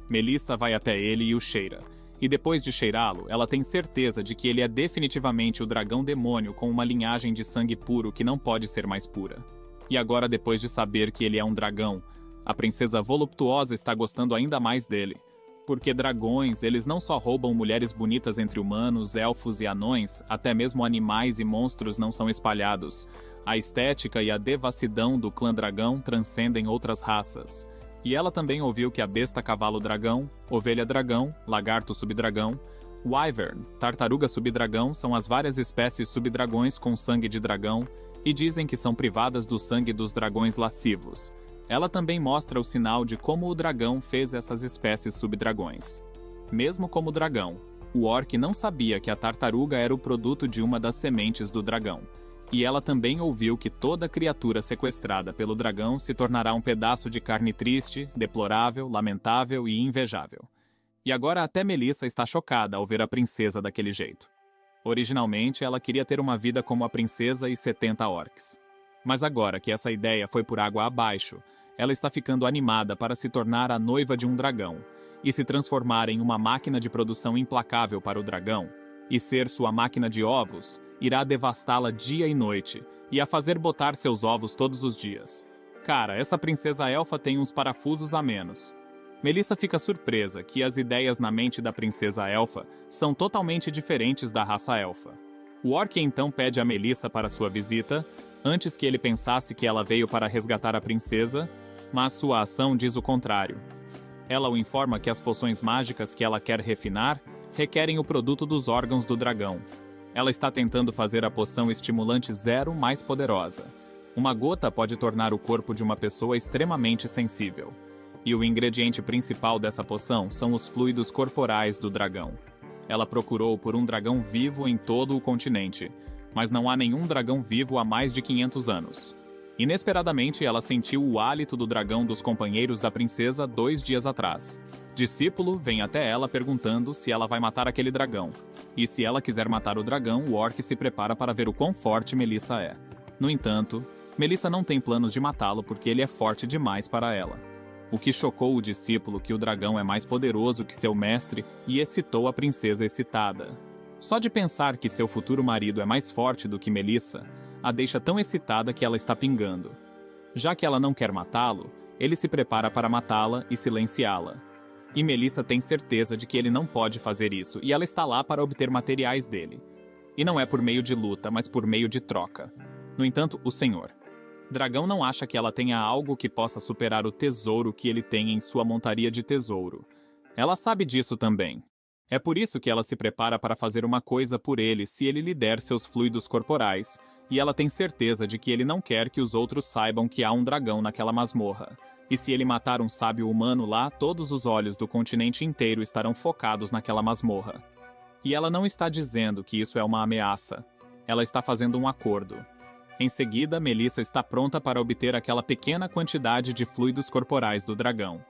Melissa vai até ele e o cheira. E depois de cheirá-lo, ela tem certeza de que ele é definitivamente o dragão demônio com uma linhagem de sangue puro que não pode ser mais pura. E agora, depois de saber que ele é um dragão, a princesa voluptuosa está gostando ainda mais dele. Porque dragões, eles não só roubam mulheres bonitas entre humanos, elfos e anões, até mesmo animais e monstros não são espalhados. A estética e a devassidão do clã dragão transcendem outras raças. E ela também ouviu que a besta cavalo-dragão, ovelha-dragão, lagarto subdragão, wyvern, tartaruga subdragão são as várias espécies subdragões com sangue de dragão e dizem que são privadas do sangue dos dragões lascivos. Ela também mostra o sinal de como o dragão fez essas espécies subdragões. Mesmo como dragão, o orc não sabia que a tartaruga era o produto de uma das sementes do dragão. E ela também ouviu que toda criatura sequestrada pelo dragão se tornará um pedaço de carne triste, deplorável, lamentável e invejável. E agora até Melissa está chocada ao ver a princesa daquele jeito. Originalmente, ela queria ter uma vida como a princesa e 70 orcs. Mas agora que essa ideia foi por água abaixo, ela está ficando animada para se tornar a noiva de um dragão, e se transformar em uma máquina de produção implacável para o dragão, e ser sua máquina de ovos, irá devastá-la dia e noite, e a fazer botar seus ovos todos os dias. Cara, essa princesa elfa tem uns parafusos a menos. Melissa fica surpresa que as ideias na mente da princesa elfa são totalmente diferentes da raça elfa. O orc então pede a Melissa para sua visita, antes que ele pensasse que ela veio para resgatar a princesa, mas sua ação diz o contrário. Ela o informa que as poções mágicas que ela quer refinar requerem o produto dos órgãos do dragão. Ela está tentando fazer a poção estimulante zero mais poderosa. Uma gota pode tornar o corpo de uma pessoa extremamente sensível. E o ingrediente principal dessa poção são os fluidos corporais do dragão. Ela procurou por um dragão vivo em todo o continente, mas não há nenhum dragão vivo há mais de 500 anos. Inesperadamente, ela sentiu o hálito do dragão dos companheiros da princesa 2 dias atrás. Discípulo vem até ela perguntando se ela vai matar aquele dragão. E se ela quiser matar o dragão, o orc se prepara para ver o quão forte Melissa é. No entanto, Melissa não tem planos de matá-lo porque ele é forte demais para ela. O que chocou o discípulo que o dragão é mais poderoso que seu mestre e excitou a princesa excitada. Só de pensar que seu futuro marido é mais forte do que Melissa, a deixa tão excitada que ela está pingando. Já que ela não quer matá-lo, ele se prepara para matá-la e silenciá-la. E Melissa tem certeza de que ele não pode fazer isso e ela está lá para obter materiais dele. E não é por meio de luta, mas por meio de troca. No entanto, o Senhor Dragão não acha que ela tenha algo que possa superar o tesouro que ele tem em sua montaria de tesouro. Ela sabe disso também. É por isso que ela se prepara para fazer uma coisa por ele se ele lhe der seus fluidos corporais, e ela tem certeza de que ele não quer que os outros saibam que há um dragão naquela masmorra. E se ele matar um sábio humano lá, todos os olhos do continente inteiro estarão focados naquela masmorra. E ela não está dizendo que isso é uma ameaça. Ela está fazendo um acordo. Em seguida, Melissa está pronta para obter aquela pequena quantidade de fluidos corporais do dragão.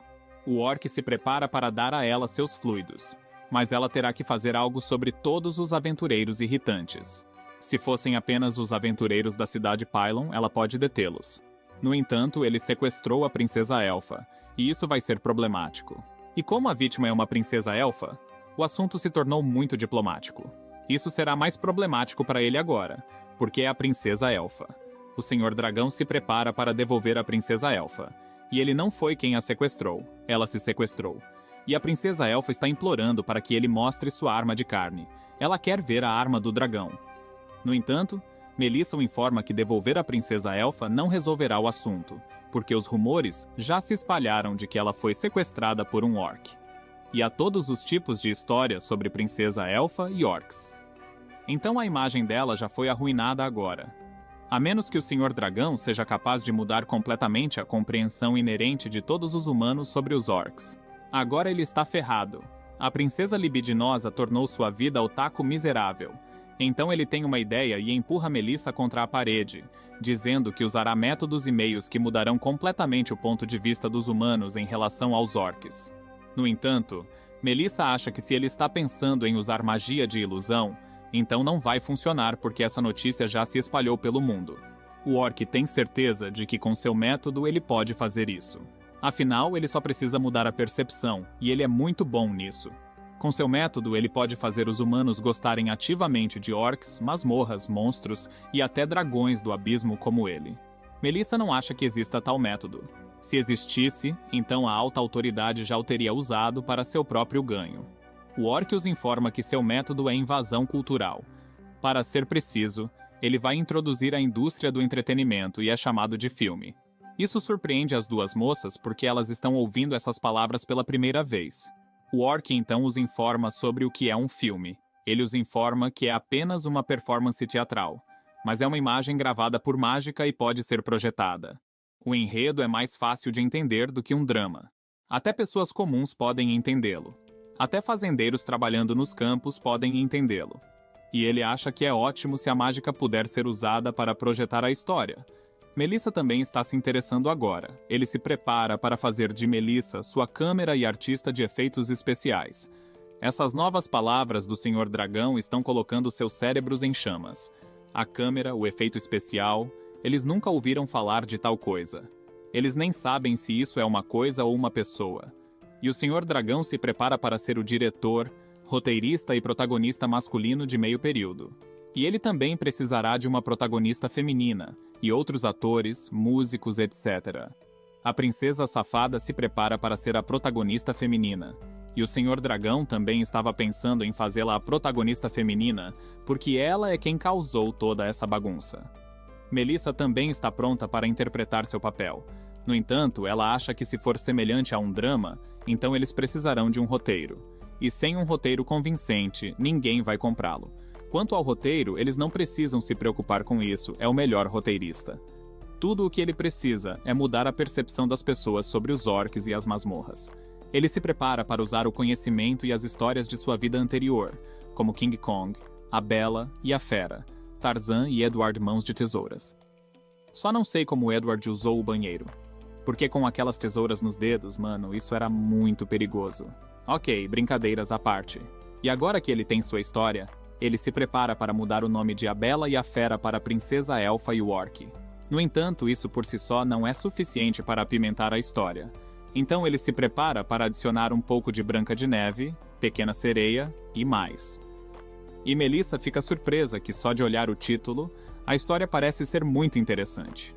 O orc se prepara para dar a ela seus fluidos, mas ela terá que fazer algo sobre todos os aventureiros irritantes. Se fossem apenas os aventureiros da cidade Pylon, ela pode detê-los. No entanto, ele sequestrou a princesa elfa, e isso vai ser problemático. E como a vítima é uma princesa elfa, o assunto se tornou muito diplomático. Isso será mais problemático para ele agora, porque é a princesa elfa. O Senhor Dragão se prepara para devolver a princesa elfa, e ele não foi quem a sequestrou, ela se sequestrou. E a princesa elfa está implorando para que ele mostre sua arma de carne. Ela quer ver a arma do dragão. No entanto, Melissa o informa que devolver a princesa elfa não resolverá o assunto, porque os rumores já se espalharam de que ela foi sequestrada por um orc. E há todos os tipos de histórias sobre princesa elfa e orcs. Então a imagem dela já foi arruinada agora. A menos que o Senhor Dragão seja capaz de mudar completamente a compreensão inerente de todos os humanos sobre os orcs. Agora ele está ferrado. A princesa libidinosa tornou sua vida otaku miserável. Então ele tem uma ideia e empurra Melissa contra a parede, dizendo que usará métodos e meios que mudarão completamente o ponto de vista dos humanos em relação aos orcs. No entanto, Melissa acha que se ele está pensando em usar magia de ilusão, então não vai funcionar porque essa notícia já se espalhou pelo mundo. O orc tem certeza de que com seu método ele pode fazer isso. Afinal, ele só precisa mudar a percepção, e ele é muito bom nisso. Com seu método, ele pode fazer os humanos gostarem ativamente de orcs, masmorras, monstros e até dragões do abismo como ele. Melissa não acha que exista tal método. Se existisse, então a alta autoridade já o teria usado para seu próprio ganho. O orc os informa que seu método é invasão cultural. Para ser preciso, ele vai introduzir a indústria do entretenimento e é chamado de filme. Isso surpreende as duas moças porque elas estão ouvindo essas palavras pela primeira vez. O orc então os informa sobre o que é um filme. Ele os informa que é apenas uma performance teatral, mas é uma imagem gravada por mágica e pode ser projetada. O enredo é mais fácil de entender do que um drama. Até pessoas comuns podem entendê-lo. Até fazendeiros trabalhando nos campos podem entendê-lo. E ele acha que é ótimo se a mágica puder ser usada para projetar a história. Melissa também está se interessando agora. Ele se prepara para fazer de Melissa sua câmera e artista de efeitos especiais. Essas novas palavras do Senhor Dragão estão colocando seus cérebros em chamas. A câmera, o efeito especial, eles nunca ouviram falar de tal coisa. Eles nem sabem se isso é uma coisa ou uma pessoa. E o Senhor Dragão se prepara para ser o diretor, roteirista e protagonista masculino de meio período. E ele também precisará de uma protagonista feminina, e outros atores, músicos, etc. A princesa safada se prepara para ser a protagonista feminina. E o Senhor Dragão também estava pensando em fazê-la a protagonista feminina, porque ela é quem causou toda essa bagunça. Melissa também está pronta para interpretar seu papel. No entanto, ela acha que se for semelhante a um drama, então eles precisarão de um roteiro. E sem um roteiro convincente, ninguém vai comprá-lo. Quanto ao roteiro, eles não precisam se preocupar com isso, é o melhor roteirista. Tudo o que ele precisa é mudar a percepção das pessoas sobre os orcs e as masmorras. Ele se prepara para usar o conhecimento e as histórias de sua vida anterior, como King Kong, a Bela e a Fera, Tarzan e Edward Mãos de Tesouras. Só não sei como Edward usou o banheiro. Porque com aquelas tesouras nos dedos, mano, isso era muito perigoso. Ok, brincadeiras à parte. E agora que ele tem sua história, ele se prepara para mudar o nome de A Bela e a Fera para Princesa Elfa e o Orc. No entanto, isso por si só não é suficiente para apimentar a história. Então ele se prepara para adicionar um pouco de Branca de Neve, Pequena Sereia e mais. E Melissa fica surpresa que só de olhar o título, a história parece ser muito interessante.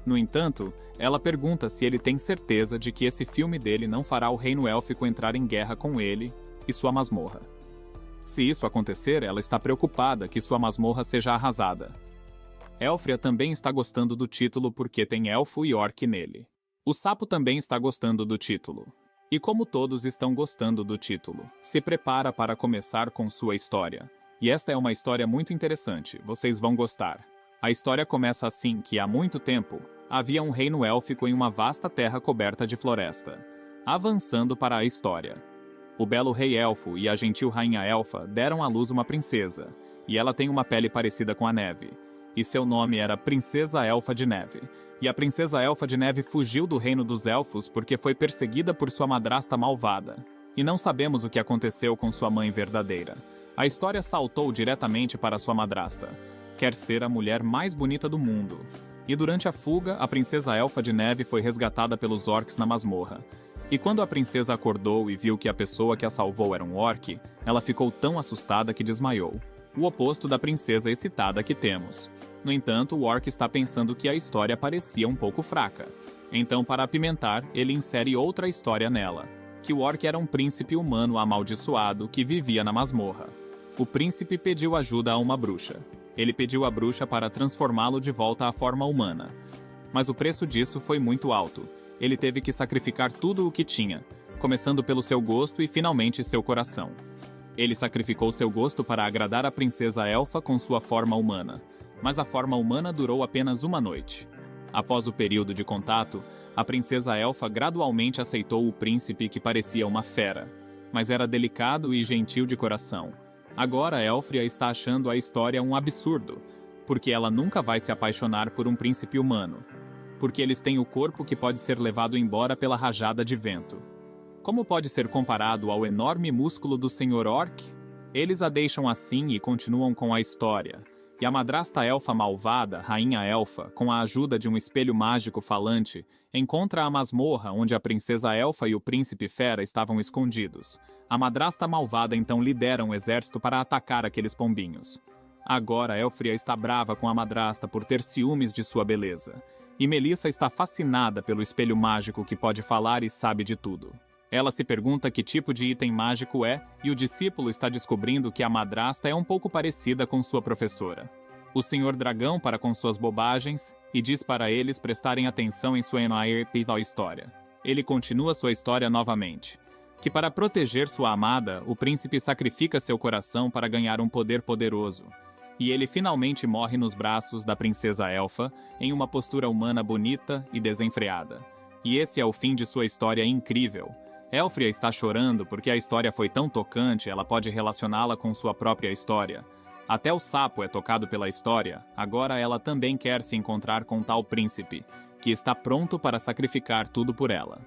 No entanto, ela pergunta se ele tem certeza de que esse filme dele não fará o reino élfico entrar em guerra com ele e sua masmorra. Se isso acontecer, ela está preocupada que sua masmorra seja arrasada. Elfria também está gostando do título porque tem elfo e orc nele. O sapo também está gostando do título. E como todos estão gostando do título, se prepara para começar com sua história. E esta é uma história muito interessante, vocês vão gostar. A história começa assim que há muito tempo, Havia um reino élfico em uma vasta terra coberta de floresta. Avançando para a história. O belo rei elfo e a gentil rainha elfa deram à luz uma princesa, e ela tem uma pele parecida com a neve. E seu nome era Princesa Elfa de Neve. E a Princesa Elfa de Neve fugiu do reino dos elfos porque foi perseguida por sua madrasta malvada. E não sabemos o que aconteceu com sua mãe verdadeira. A história saltou diretamente para sua madrasta. Quer ser a mulher mais bonita do mundo. E durante a fuga, a Princesa Elfa de Neve foi resgatada pelos orcs na masmorra. E quando a princesa acordou e viu que a pessoa que a salvou era um orc, ela ficou tão assustada que desmaiou. O oposto da princesa excitada que temos. No entanto, o orc está pensando que a história parecia um pouco fraca. Então, para apimentar, ele insere outra história nela. Que o orc era um príncipe humano amaldiçoado que vivia na masmorra. O príncipe pediu ajuda a uma bruxa. Ele pediu à bruxa para transformá-lo de volta à forma humana. Mas o preço disso foi muito alto. Ele teve que sacrificar tudo o que tinha, começando pelo seu gosto e finalmente seu coração. Ele sacrificou seu gosto para agradar a princesa elfa com sua forma humana, mas a forma humana durou apenas uma noite. Após o período de contato, a princesa elfa gradualmente aceitou o príncipe que parecia uma fera, mas era delicado e gentil de coração. Agora Elfria está achando a história um absurdo, porque ela nunca vai se apaixonar por um príncipe humano, porque eles têm o corpo que pode ser levado embora pela rajada de vento. Como pode ser comparado ao enorme músculo do Sr. Orc? Eles a deixam assim e continuam com a história. E a madrasta elfa malvada, Rainha Elfa, com a ajuda de um espelho mágico falante, encontra a masmorra onde a princesa elfa e o príncipe fera estavam escondidos. A madrasta malvada então lidera um exército para atacar aqueles pombinhos. Agora Elfria está brava com a madrasta por ter ciúmes de sua beleza. E Melissa está fascinada pelo espelho mágico que pode falar e sabe de tudo. Ela se pergunta que tipo de item mágico é, e o discípulo está descobrindo que a madrasta é um pouco parecida com sua professora. O Senhor Dragão para com suas bobagens, e diz para eles prestarem atenção em sua história. Ele continua sua história novamente. Que para proteger sua amada, o príncipe sacrifica seu coração para ganhar um poder poderoso. E ele finalmente morre nos braços da princesa elfa, em uma postura humana bonita e desenfreada. E esse é o fim de sua história incrível. Elfria está chorando porque a história foi tão tocante, ela pode relacioná-la com sua própria história. Até o sapo é tocado pela história, agora ela também quer se encontrar com tal príncipe, que está pronto para sacrificar tudo por ela.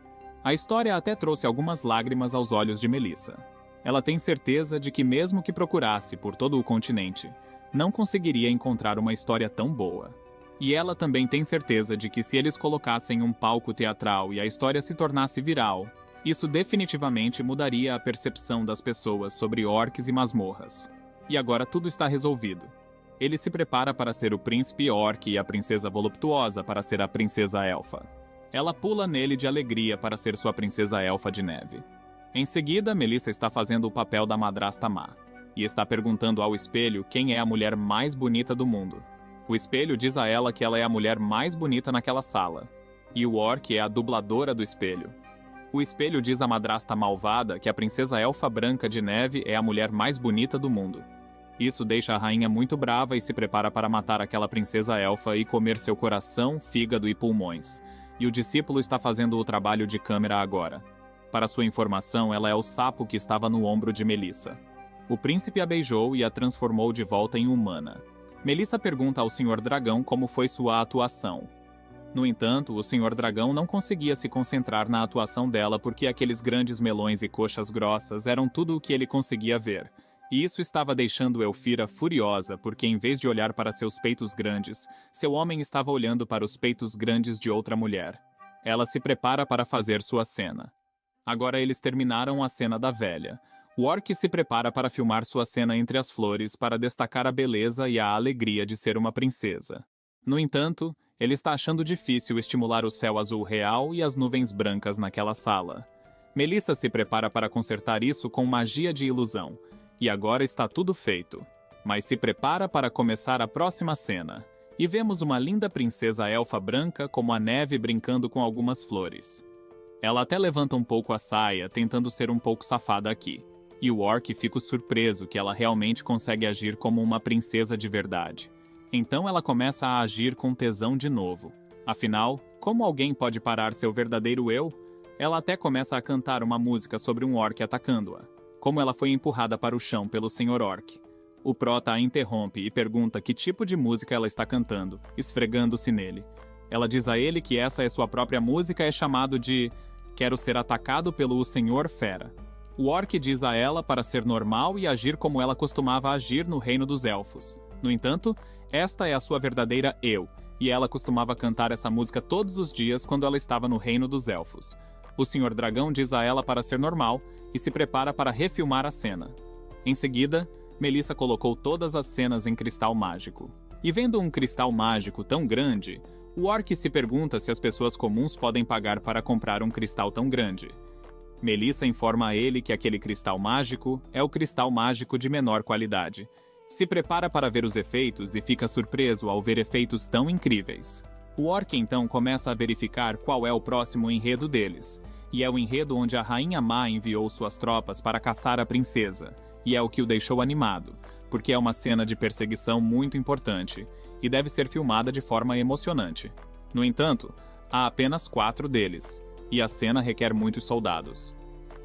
A história até trouxe algumas lágrimas aos olhos de Melissa. Ela tem certeza de que mesmo que procurasse por todo o continente, não conseguiria encontrar uma história tão boa. E ela também tem certeza de que se eles colocassem um palco teatral e a história se tornasse viral, isso definitivamente mudaria a percepção das pessoas sobre orcs e masmorras. E agora tudo está resolvido. Ele se prepara para ser o príncipe orc e a princesa voluptuosa para ser a princesa elfa. Ela pula nele de alegria para ser sua princesa elfa de neve. Em seguida, Melissa está fazendo o papel da madrasta má, e está perguntando ao espelho quem é a mulher mais bonita do mundo. O espelho diz a ela que ela é a mulher mais bonita naquela sala, e o orc é a dubladora do espelho. O espelho diz à madrasta malvada que a princesa elfa branca de neve é a mulher mais bonita do mundo. Isso deixa a rainha muito brava e se prepara para matar aquela princesa elfa e comer seu coração, fígado e pulmões. E o discípulo está fazendo o trabalho de câmera agora. Para sua informação, ela é o sapo que estava no ombro de Melissa. O príncipe a beijou e a transformou de volta em humana. Melissa pergunta ao Sr. Dragão como foi sua atuação. No entanto, o Sr. Dragão não conseguia se concentrar na atuação dela porque aqueles grandes melões e coxas grossas eram tudo o que ele conseguia ver. E isso estava deixando Elfira furiosa porque, em vez de olhar para seus peitos grandes, seu homem estava olhando para os peitos grandes de outra mulher. Ela se prepara para fazer sua cena. Agora eles terminaram a cena da velha. O orc se prepara para filmar sua cena entre as flores para destacar a beleza e a alegria de ser uma princesa. No entanto, ele está achando difícil estimular o céu azul real e as nuvens brancas naquela sala. Melissa se prepara para consertar isso com magia de ilusão, e agora está tudo feito. Mas se prepara para começar a próxima cena, e vemos uma linda princesa elfa branca como a neve brincando com algumas flores. Ela até levanta um pouco a saia, tentando ser um pouco safada aqui. E o orc fica surpreso que ela realmente consegue agir como uma princesa de verdade. Então ela começa a agir com tesão de novo. Afinal, como alguém pode parar seu verdadeiro eu? Ela até começa a cantar uma música sobre um orc atacando-a, como ela foi empurrada para o chão pelo Sr. Orc. O prota a interrompe e pergunta que tipo de música ela está cantando, esfregando-se nele. Ela diz a ele que essa é sua própria música e é chamado de "Quero ser atacado pelo Senhor Fera". O orc diz a ela para ser normal e agir como ela costumava agir no reino dos elfos. No entanto, esta é a sua verdadeira eu, e ela costumava cantar essa música todos os dias quando ela estava no reino dos elfos. O Sr. Dragão diz a ela para ser normal e se prepara para refilmar a cena. Em seguida, Melissa colocou todas as cenas em cristal mágico. E vendo um cristal mágico tão grande, o orc se pergunta se as pessoas comuns podem pagar para comprar um cristal tão grande. Melissa informa a ele que aquele cristal mágico é o cristal mágico de menor qualidade. Se prepara para ver os efeitos e fica surpreso ao ver efeitos tão incríveis. O orc então começa a verificar qual é o próximo enredo deles, e é o enredo onde a Rainha Má enviou suas tropas para caçar a princesa, e é o que o deixou animado, porque é uma cena de perseguição muito importante, e deve ser filmada de forma emocionante. No entanto, há apenas 4 deles, e a cena requer muitos soldados.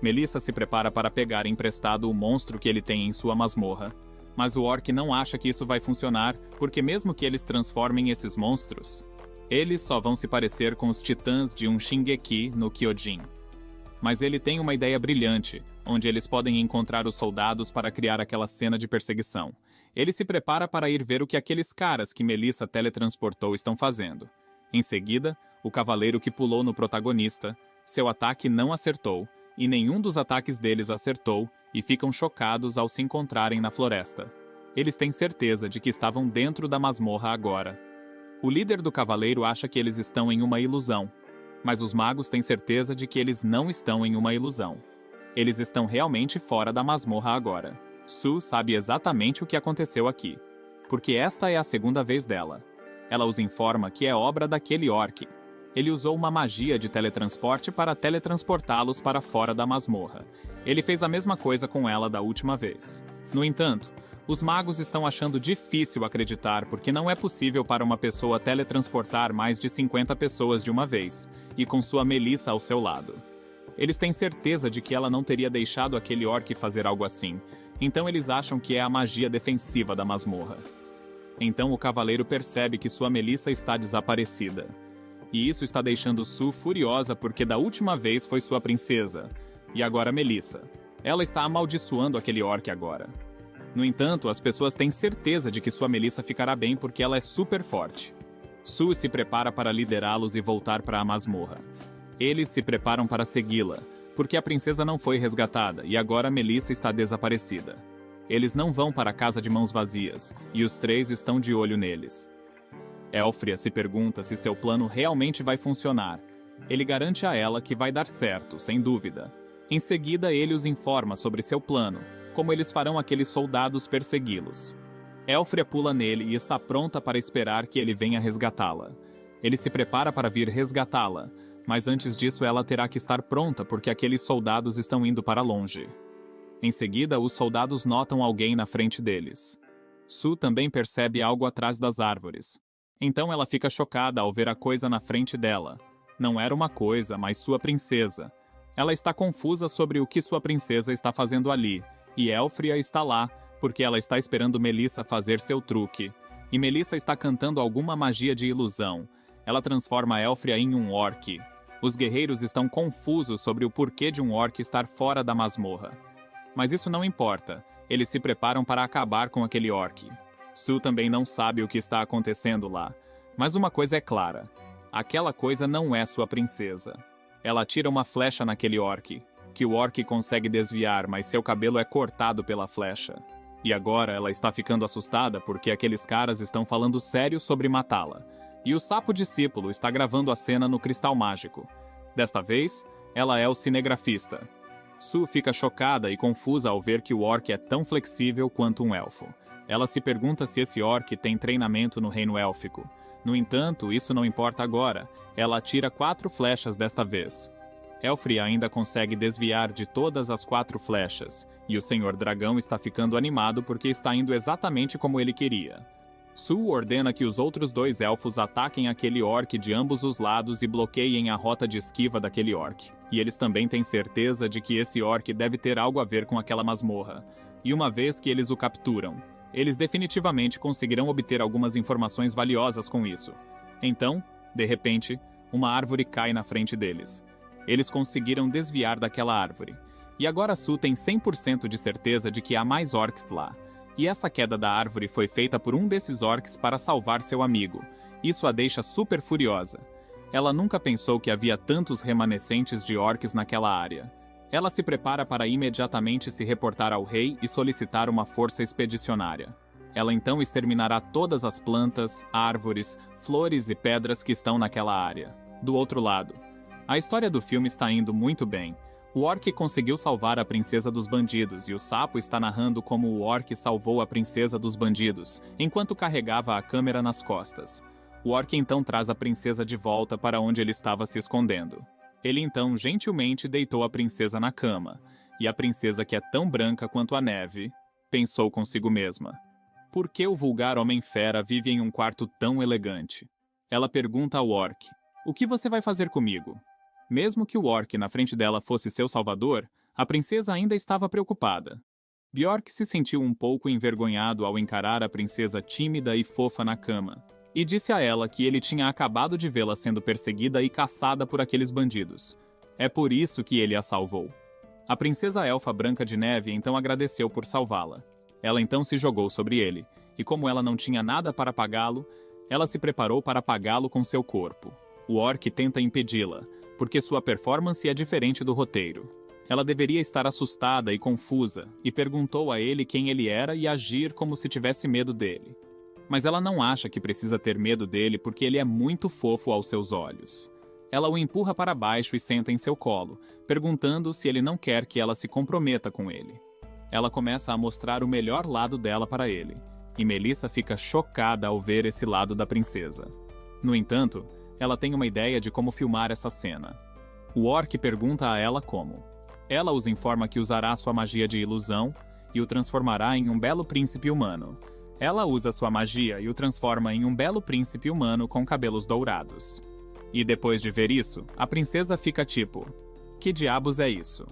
Melissa se prepara para pegar emprestado o monstro que ele tem em sua masmorra, mas o orc não acha que isso vai funcionar, porque mesmo que eles transformem esses monstros, eles só vão se parecer com os titãs de um Shingeki no Kyojin. Mas ele tem uma ideia brilhante, onde eles podem encontrar os soldados para criar aquela cena de perseguição. Ele se prepara para ir ver o que aqueles caras que Melissa teletransportou estão fazendo. Em seguida, o cavaleiro que pulou no protagonista, seu ataque não acertou, e nenhum dos ataques deles acertou, e ficam chocados ao se encontrarem na floresta. Eles têm certeza de que estavam dentro da masmorra agora. O líder do cavaleiro acha que eles estão em uma ilusão, mas os magos têm certeza de que eles não estão em uma ilusão. Eles estão realmente fora da masmorra agora. Sue sabe exatamente o que aconteceu aqui, porque esta é a segunda vez dela. Ela os informa que é obra daquele orc. Ele usou uma magia de teletransporte para teletransportá-los para fora da masmorra. Ele fez a mesma coisa com ela da última vez. No entanto, os magos estão achando difícil acreditar porque não é possível para uma pessoa teletransportar mais de 50 pessoas de uma vez, e com sua Melissa ao seu lado. Eles têm certeza de que ela não teria deixado aquele orc fazer algo assim, então eles acham que é a magia defensiva da masmorra. Então o cavaleiro percebe que sua Melissa está desaparecida. E isso está deixando Sue furiosa porque da última vez foi sua princesa, e agora Melissa. Ela está amaldiçoando aquele orc agora. No entanto, as pessoas têm certeza de que sua Melissa ficará bem porque ela é super forte. Sue se prepara para liderá-los e voltar para a masmorra. Eles se preparam para segui-la, porque a princesa não foi resgatada e agora Melissa está desaparecida. Eles não vão para a casa de mãos vazias, e os 3 estão de olho neles. Elfria se pergunta se seu plano realmente vai funcionar. Ele garante a ela que vai dar certo, sem dúvida. Em seguida, ele os informa sobre seu plano, como eles farão aqueles soldados persegui-los. Elfria pula nele e está pronta para esperar que ele venha resgatá-la. Ele se prepara para vir resgatá-la, mas antes disso ela terá que estar pronta porque aqueles soldados estão indo para longe. Em seguida, os soldados notam alguém na frente deles. Sue também percebe algo atrás das árvores. Então ela fica chocada ao ver a coisa na frente dela. Não era uma coisa, mas sua princesa. Ela está confusa sobre o que sua princesa está fazendo ali, e Elfria está lá, porque ela está esperando Melissa fazer seu truque. E Melissa está cantando alguma magia de ilusão. Ela transforma Elfria em um orc. Os guerreiros estão confusos sobre o porquê de um orc estar fora da masmorra. Mas isso não importa. Eles se preparam para acabar com aquele orc. Sue também não sabe o que está acontecendo lá. Mas uma coisa é clara. Aquela coisa não é sua princesa. Ela atira uma flecha naquele orc, que o orc consegue desviar, mas seu cabelo é cortado pela flecha. E agora ela está ficando assustada porque aqueles caras estão falando sério sobre matá-la. E o sapo discípulo está gravando a cena no cristal mágico. Desta vez, ela é o cinegrafista. Sue fica chocada e confusa ao ver que o orc é tão flexível quanto um elfo. Ela se pergunta se esse orc tem treinamento no reino élfico. No entanto, isso não importa agora. Ela atira 4 flechas desta vez. Elfria ainda consegue desviar de todas as 4 flechas, e o Senhor Dragão está ficando animado porque está indo exatamente como ele queria. Su ordena que os outros 2 elfos ataquem aquele orc de ambos os lados e bloqueiem a rota de esquiva daquele orc. E eles também têm certeza de que esse orc deve ter algo a ver com aquela masmorra. E uma vez que eles o capturam, eles definitivamente conseguirão obter algumas informações valiosas com isso. Então, de repente, uma árvore cai na frente deles. Eles conseguiram desviar daquela árvore. E agora Su tem 100% de certeza de que há mais orcs lá. E essa queda da árvore foi feita por um desses orcs para salvar seu amigo. Isso a deixa super furiosa. Ela nunca pensou que havia tantos remanescentes de orcs naquela área. Ela se prepara para imediatamente se reportar ao rei e solicitar uma força expedicionária. Ela então exterminará todas as plantas, árvores, flores e pedras que estão naquela área. Do outro lado, a história do filme está indo muito bem. O orc conseguiu salvar a princesa dos bandidos e o sapo está narrando como o orc salvou a princesa dos bandidos, enquanto carregava a câmera nas costas. O orc então traz a princesa de volta para onde ele estava se escondendo. Ele então gentilmente deitou a princesa na cama, e a princesa, que é tão branca quanto a neve, pensou consigo mesma: por que o vulgar homem-fera vive em um quarto tão elegante? Ela pergunta ao orc: o que você vai fazer comigo? Mesmo que o orc na frente dela fosse seu salvador, a princesa ainda estava preocupada. Bjork se sentiu um pouco envergonhado ao encarar a princesa tímida e fofa na cama, e disse a ela que ele tinha acabado de vê-la sendo perseguida e caçada por aqueles bandidos. É por isso que ele a salvou. A princesa elfa Branca de Neve então agradeceu por salvá-la. Ela então se jogou sobre ele, e como ela não tinha nada para apagá-lo, ela se preparou para apagá-lo com seu corpo. O orc tenta impedi-la, porque sua performance é diferente do roteiro. Ela deveria estar assustada e confusa, e perguntou a ele quem ele era e agir como se tivesse medo dele. Mas ela não acha que precisa ter medo dele porque ele é muito fofo aos seus olhos. Ela o empurra para baixo e senta em seu colo, perguntando se ele não quer que ela se comprometa com ele. Ela começa a mostrar o melhor lado dela para ele, e Melissa fica chocada ao ver esse lado da princesa. No entanto, ela tem uma ideia de como filmar essa cena. O orc pergunta a ela como. Ela os informa que usará sua magia de ilusão e o transformará em um belo príncipe humano. Ela usa sua magia e o transforma em um belo príncipe humano com cabelos dourados. E depois de ver isso, a princesa fica tipo: que diabos é isso?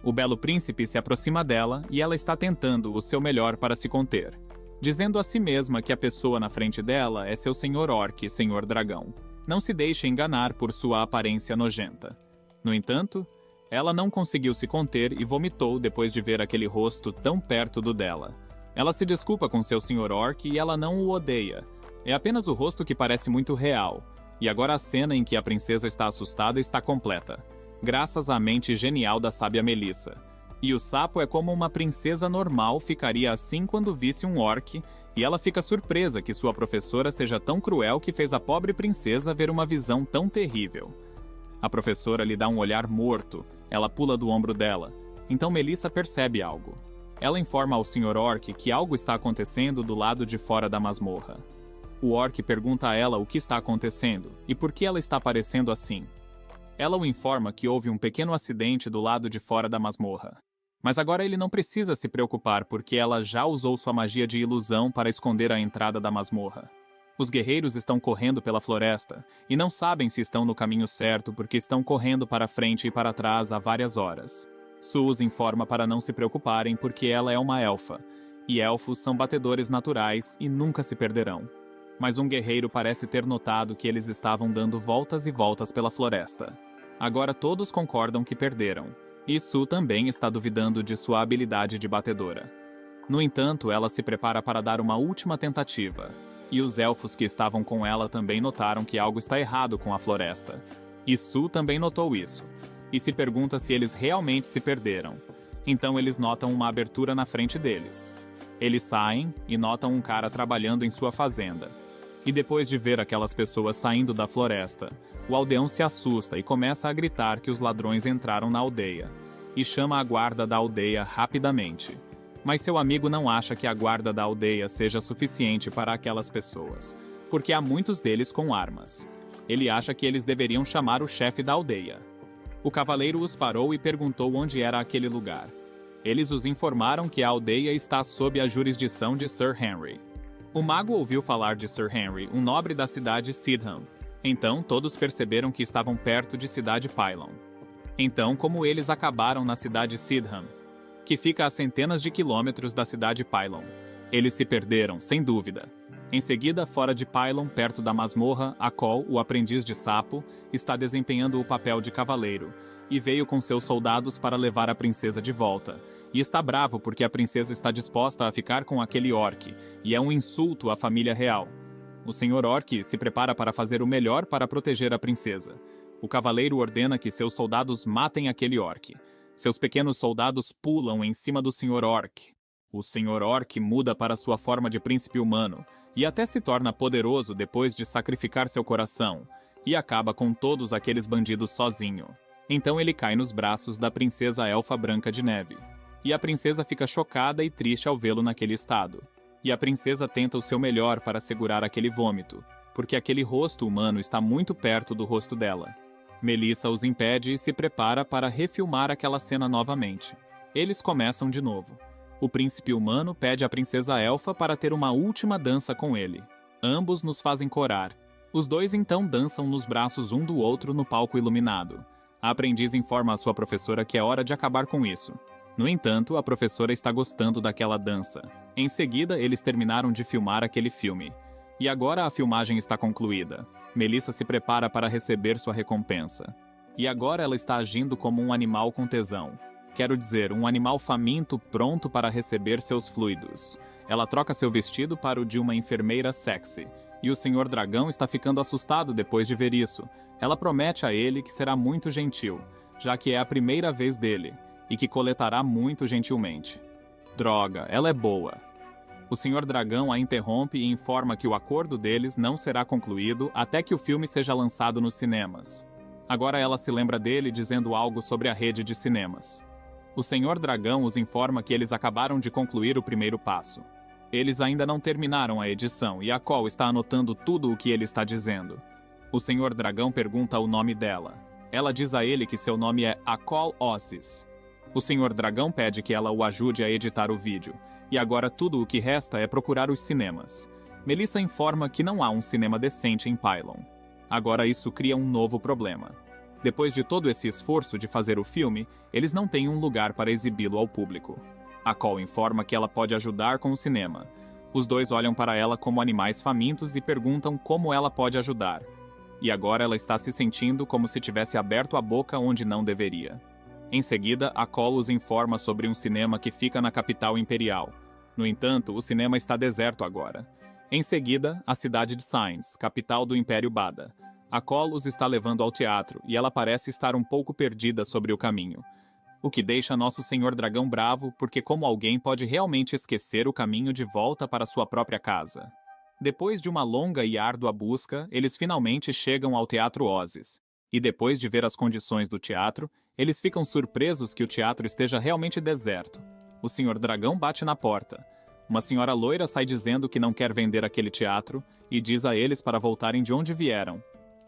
O belo príncipe se aproxima dela e ela está tentando o seu melhor para se conter, dizendo a si mesma que a pessoa na frente dela é seu senhor orc, senhor dragão. Não se deixe enganar por sua aparência nojenta. No entanto, ela não conseguiu se conter e vomitou depois de ver aquele rosto tão perto do dela. Ela se desculpa com seu senhor orc e ela não o odeia. É apenas o rosto que parece muito real. E agora a cena em que a princesa está assustada está completa, graças à mente genial da sábia Melissa. E o sapo é como uma princesa normal ficaria assim quando visse um orc, e ela fica surpresa que sua professora seja tão cruel que fez a pobre princesa ver uma visão tão terrível. A professora lhe dá um olhar morto, ela pula do ombro dela, então Melissa percebe algo. Ela informa ao Sr. Orc que algo está acontecendo do lado de fora da masmorra. O orc pergunta a ela o que está acontecendo e por que ela está parecendo assim. Ela o informa que houve um pequeno acidente do lado de fora da masmorra. Mas agora ele não precisa se preocupar porque ela já usou sua magia de ilusão para esconder a entrada da masmorra. Os guerreiros estão correndo pela floresta e não sabem se estão no caminho certo porque estão correndo para frente e para trás há várias horas. Su os informa para não se preocuparem porque ela é uma elfa, e elfos são batedores naturais e nunca se perderão. Mas um guerreiro parece ter notado que eles estavam dando voltas e voltas pela floresta. Agora todos concordam que perderam, e Su também está duvidando de sua habilidade de batedora. No entanto, ela se prepara para dar uma última tentativa, e os elfos que estavam com ela também notaram que algo está errado com a floresta. E Su também notou isso, e se pergunta se eles realmente se perderam. Então eles notam uma abertura na frente deles. Eles saem e notam um cara trabalhando em sua fazenda. E depois de ver aquelas pessoas saindo da floresta, o aldeão se assusta e começa a gritar que os ladrões entraram na aldeia, e chama a guarda da aldeia rapidamente. Mas seu amigo não acha que a guarda da aldeia seja suficiente para aquelas pessoas, porque há muitos deles com armas. Ele acha que eles deveriam chamar o chefe da aldeia. O cavaleiro os parou e perguntou onde era aquele lugar. Eles os informaram que a aldeia está sob a jurisdição de Sir Henry. O mago ouviu falar de Sir Henry, um nobre da cidade Sydenham. Então, todos perceberam que estavam perto de cidade Pylon. Então, como eles acabaram na cidade Sydenham, que fica a centenas de quilômetros da cidade Pylon, eles se perderam, sem dúvida. Em seguida, fora de Pylon, perto da masmorra, Akol, o aprendiz de sapo, está desempenhando o papel de cavaleiro, e veio com seus soldados para levar a princesa de volta. E está bravo porque a princesa está disposta a ficar com aquele orc, e é um insulto à família real. O Sr. Orc se prepara para fazer o melhor para proteger a princesa. O cavaleiro ordena que seus soldados matem aquele orc. Seus pequenos soldados pulam em cima do Sr. Orc. O Sr. Orc muda para sua forma de príncipe humano, e até se torna poderoso depois de sacrificar seu coração, e acaba com todos aqueles bandidos sozinho. Então ele cai nos braços da princesa Elfa Branca de Neve. E a princesa fica chocada e triste ao vê-lo naquele estado. E a princesa tenta o seu melhor para segurar aquele vômito, porque aquele rosto humano está muito perto do rosto dela. Melissa os impede e se prepara para refilmar aquela cena novamente. Eles começam de novo. O príncipe humano pede à princesa Elfa para ter uma última dança com ele. Ambos nos fazem corar. Os dois então dançam nos braços um do outro no palco iluminado. A aprendiz informa a sua professora que é hora de acabar com isso. No entanto, a professora está gostando daquela dança. Em seguida, eles terminaram de filmar aquele filme. E agora a filmagem está concluída. Melissa se prepara para receber sua recompensa. E agora ela está agindo como um animal com tesão. Quero dizer, um animal faminto pronto para receber seus fluidos. Ela troca seu vestido para o de uma enfermeira sexy. E o Sr. Dragão está ficando assustado depois de ver isso. Ela promete a ele que será muito gentil, já que é a primeira vez dele, e que coletará muito gentilmente. Droga, ela é boa. O Sr. Dragão a interrompe e informa que o acordo deles não será concluído até que o filme seja lançado nos cinemas. Agora ela se lembra dele dizendo algo sobre a rede de cinemas. O Sr. Dragão os informa que eles acabaram de concluir o primeiro passo. Eles ainda não terminaram a edição e Akol está anotando tudo o que ele está dizendo. O Sr. Dragão pergunta o nome dela. Ela diz a ele que seu nome é Akol Ossis. O Sr. Dragão pede que ela o ajude a editar o vídeo, e agora tudo o que resta é procurar os cinemas. Melissa informa que não há um cinema decente em Pylon. Agora isso cria um novo problema. Depois de todo esse esforço de fazer o filme, eles não têm um lugar para exibi-lo ao público. Akol informa que ela pode ajudar com o cinema. Os dois olham para ela como animais famintos e perguntam como ela pode ajudar. E agora ela está se sentindo como se tivesse aberto a boca onde não deveria. Em seguida, Akol os informa sobre um cinema que fica na capital imperial. No entanto, o cinema está deserto agora. Em seguida, a cidade de Sainz, capital do Império Bada. Akol os está levando ao teatro e ela parece estar um pouco perdida sobre o caminho. O que deixa nosso Senhor Dragão bravo, porque como alguém pode realmente esquecer o caminho de volta para sua própria casa? Depois de uma longa e árdua busca, eles finalmente chegam ao Teatro Ossis. E depois de ver as condições do teatro, eles ficam surpresos que o teatro esteja realmente deserto. O Sr. Dragão bate na porta. Uma senhora loira sai dizendo que não quer vender aquele teatro e diz a eles para voltarem de onde vieram.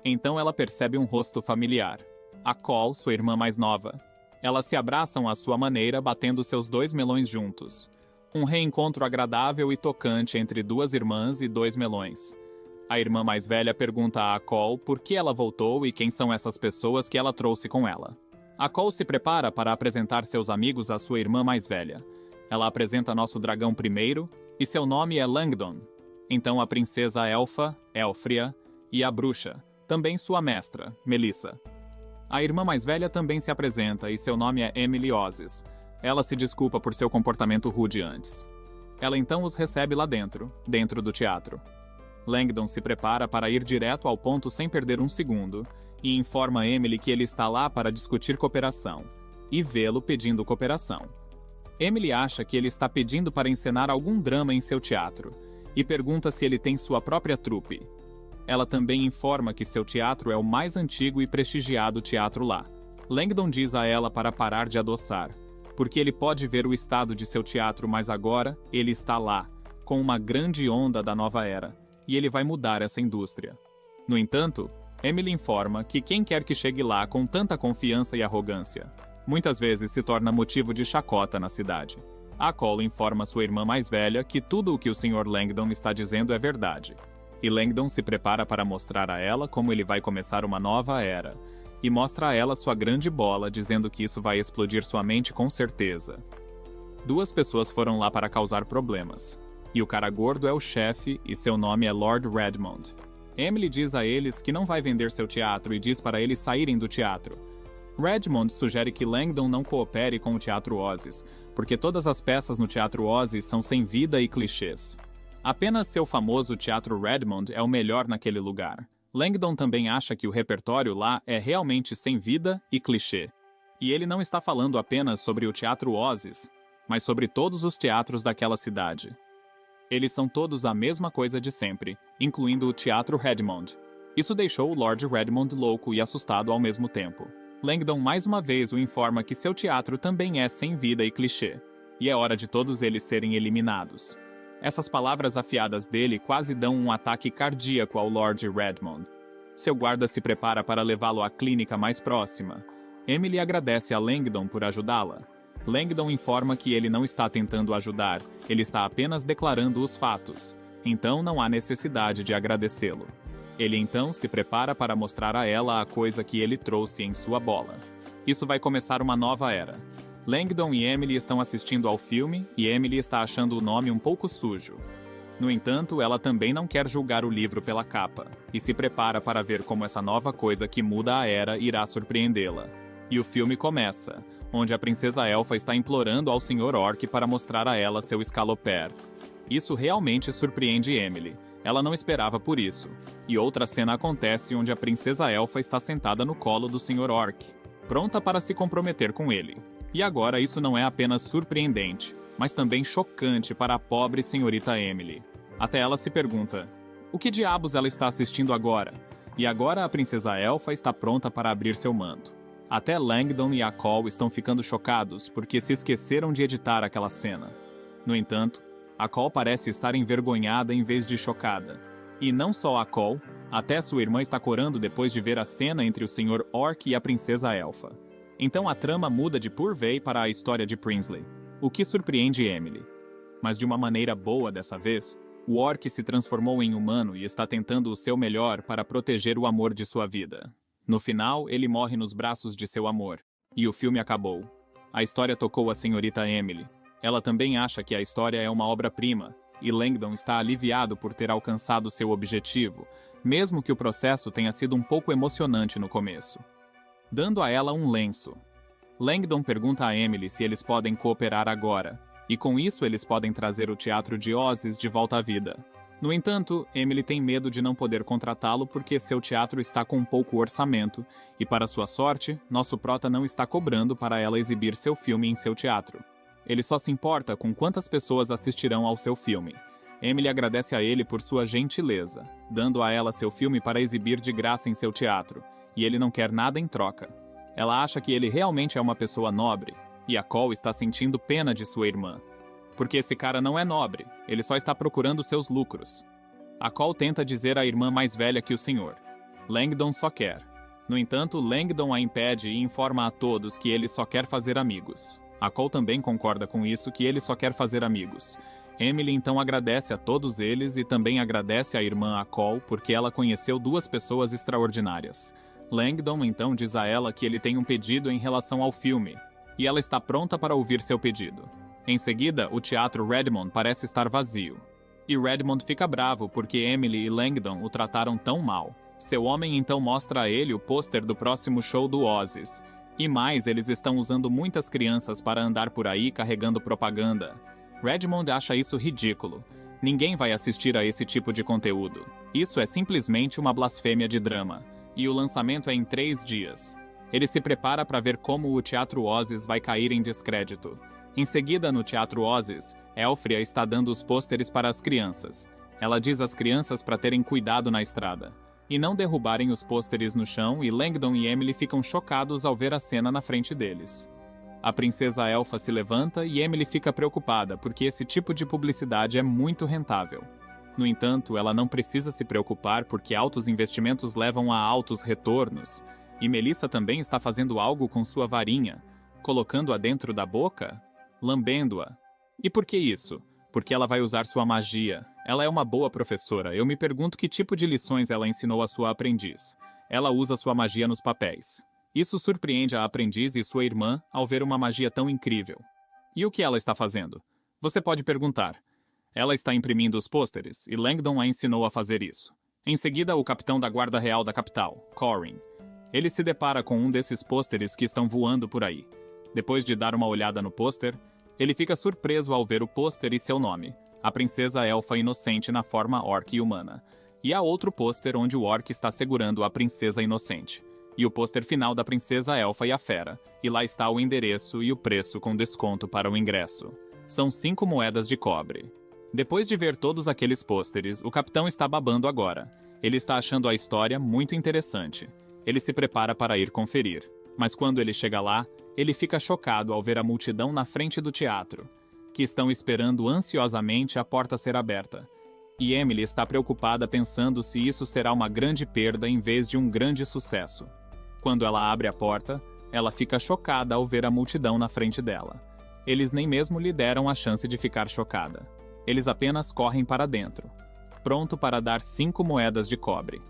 Então ela percebe um rosto familiar. Akol, sua irmã mais nova. Elas se abraçam à sua maneira, batendo seus dois melões juntos. Um reencontro agradável e tocante entre duas irmãs e dois melões. A irmã mais velha pergunta a Akol por que ela voltou e quem são essas pessoas que ela trouxe com ela. Akol se prepara para apresentar seus amigos à sua irmã mais velha. Ela apresenta nosso dragão primeiro, e seu nome é Langdon. Então a princesa Elfa, Elfria, e a bruxa, também sua mestra, Melissa. A irmã mais velha também se apresenta, e seu nome é Emily Ossis. Ela se desculpa por seu comportamento rude antes. Ela então os recebe lá dentro do teatro. Langdon se prepara para ir direto ao ponto sem perder um segundo, e informa Emily que ele está lá para discutir cooperação, e vê-lo pedindo cooperação. Emily acha que ele está pedindo para encenar algum drama em seu teatro, e pergunta se ele tem sua própria trupe. Ela também informa que seu teatro é o mais antigo e prestigiado teatro lá. Langdon diz a ela para parar de adoçar, porque ele pode ver o estado de seu teatro, mas agora ele está lá, com uma grande onda da nova era, e ele vai mudar essa indústria. No entanto, Emily informa que quem quer que chegue lá com tanta confiança e arrogância, muitas vezes se torna motivo de chacota na cidade. A Cole informa sua irmã mais velha que tudo o que o Sr. Langdon está dizendo é verdade. E Langdon se prepara para mostrar a ela como ele vai começar uma nova era. E mostra a ela sua grande bola, dizendo que isso vai explodir sua mente com certeza. Duas pessoas foram lá para causar problemas. E o cara gordo é o chefe e seu nome é Lord Redmond. Emily diz a eles que não vai vender seu teatro e diz para eles saírem do teatro. Redmond sugere que Langdon não coopere com o Teatro Ozzy, porque todas as peças no Teatro Ozzy são sem vida e clichês. Apenas seu famoso Teatro Redmond é o melhor naquele lugar. Langdon também acha que o repertório lá é realmente sem vida e clichê. E ele não está falando apenas sobre o Teatro Ozzy, mas sobre todos os teatros daquela cidade. Eles são todos a mesma coisa de sempre, incluindo o Teatro Redmond. Isso deixou o Lord Redmond louco e assustado ao mesmo tempo. Langdon mais uma vez o informa que seu teatro também é sem vida e clichê, e é hora de todos eles serem eliminados. Essas palavras afiadas dele quase dão um ataque cardíaco ao Lord Redmond. Seu guarda se prepara para levá-lo à clínica mais próxima. Emily agradece a Langdon por ajudá-la. Langdon informa que ele não está tentando ajudar, ele está apenas declarando os fatos. Então não há necessidade de agradecê-lo. Ele então se prepara para mostrar a ela a coisa que ele trouxe em sua bola. Isso vai começar uma nova era. Langdon e Emily estão assistindo ao filme e Emily está achando o nome um pouco sujo. No entanto, ela também não quer julgar o livro pela capa, e se prepara para ver como essa nova coisa que muda a era irá surpreendê-la. E o filme começa, onde a princesa Elfa está implorando ao Sr. Orc para mostrar a ela seu escaloper. Isso realmente surpreende Emily. Ela não esperava por isso. E outra cena acontece onde a princesa Elfa está sentada no colo do Sr. Orc, pronta para se comprometer com ele. E agora isso não é apenas surpreendente, mas também chocante para a pobre senhorita Emily. Até ela se pergunta, o que diabos ela está assistindo agora? E agora a princesa Elfa está pronta para abrir seu manto. Até Langdon e a Cole estão ficando chocados porque se esqueceram de editar aquela cena. No entanto, a Cole parece estar envergonhada em vez de chocada. E não só a Cole, até sua irmã está corando depois de ver a cena entre o Sr. Orc e a princesa Elfa. Então a trama muda de Purvey para a história de Prinsley, o que surpreende Emily. Mas de uma maneira boa dessa vez, o Orc se transformou em humano e está tentando o seu melhor para proteger o amor de sua vida. No final, ele morre nos braços de seu amor. E o filme acabou. A história tocou a senhorita Emily. Ela também acha que a história é uma obra-prima, e Langdon está aliviado por ter alcançado seu objetivo, mesmo que o processo tenha sido um pouco emocionante no começo. Dando a ela um lenço. Langdon pergunta a Emily se eles podem cooperar agora, e com isso eles podem trazer o Teatro de Ozzy de volta à vida. No entanto, Emily tem medo de não poder contratá-lo porque seu teatro está com pouco orçamento, e para sua sorte, nosso prota não está cobrando para ela exibir seu filme em seu teatro. Ele só se importa com quantas pessoas assistirão ao seu filme. Emily agradece a ele por sua gentileza, dando a ela seu filme para exibir de graça em seu teatro, e ele não quer nada em troca. Ela acha que ele realmente é uma pessoa nobre, e a Cole está sentindo pena de sua irmã. Porque esse cara não é nobre, ele só está procurando seus lucros. A Cole tenta dizer à irmã mais velha que o senhor. Langdon só quer. No entanto, Langdon a impede e informa a todos que ele só quer fazer amigos. A Cole também concorda com isso, que ele só quer fazer amigos. Emily então agradece a todos eles e também agradece à irmã a Cole porque ela conheceu duas pessoas extraordinárias. Langdon então diz a ela que ele tem um pedido em relação ao filme, e ela está pronta para ouvir seu pedido. Em seguida, o Teatro Redmond parece estar vazio. E Redmond fica bravo porque Emily e Langdon o trataram tão mal. Seu homem então mostra a ele o pôster do próximo show do Ozzy. E mais, eles estão usando muitas crianças para andar por aí carregando propaganda. Redmond acha isso ridículo. Ninguém vai assistir a esse tipo de conteúdo. Isso é simplesmente uma blasfêmia de drama. E o lançamento é em 3 dias. Ele se prepara para ver como o Teatro Ozzy vai cair em descrédito. Em seguida, no Teatro Ozzy, Elfria está dando os pôsteres para as crianças. Ela diz às crianças para terem cuidado na estrada e não derrubarem os pôsteres no chão, e Langdon e Emily ficam chocados ao ver a cena na frente deles. A princesa Elfa se levanta e Emily fica preocupada porque esse tipo de publicidade é muito rentável. No entanto, ela não precisa se preocupar porque altos investimentos levam a altos retornos, e Melissa também está fazendo algo com sua varinha, colocando-a dentro da boca, lambendo-a. E por que isso? Porque ela vai usar sua magia. Ela é uma boa professora. Eu me pergunto que tipo de lições ela ensinou à sua aprendiz. Ela usa sua magia nos papéis. Isso surpreende a aprendiz e sua irmã ao ver uma magia tão incrível. E o que ela está fazendo? Você pode perguntar. Ela está imprimindo os pôsteres, e Langdon a ensinou a fazer isso. Em seguida, o capitão da Guarda Real da capital, Corin. Ele se depara com um desses pôsteres que estão voando por aí. Depois de dar uma olhada no pôster, ele fica surpreso ao ver o pôster e seu nome, a princesa elfa inocente na forma orc e humana. E há outro pôster onde o orc está segurando a princesa inocente. E o pôster final da princesa elfa e a fera. E lá está o endereço e o preço com desconto para o ingresso. São 5 moedas de cobre. Depois de ver todos aqueles pôsteres, o capitão está babando agora. Ele está achando a história muito interessante. Ele se prepara para ir conferir. Mas quando ele chega lá, ele fica chocado ao ver a multidão na frente do teatro, que estão esperando ansiosamente a porta ser aberta. E Emily está preocupada pensando se isso será uma grande perda em vez de um grande sucesso. Quando ela abre a porta, ela fica chocada ao ver a multidão na frente dela. Eles nem mesmo lhe deram a chance de ficar chocada. Eles apenas correm para dentro, pronto para dar 5 moedas de cobre.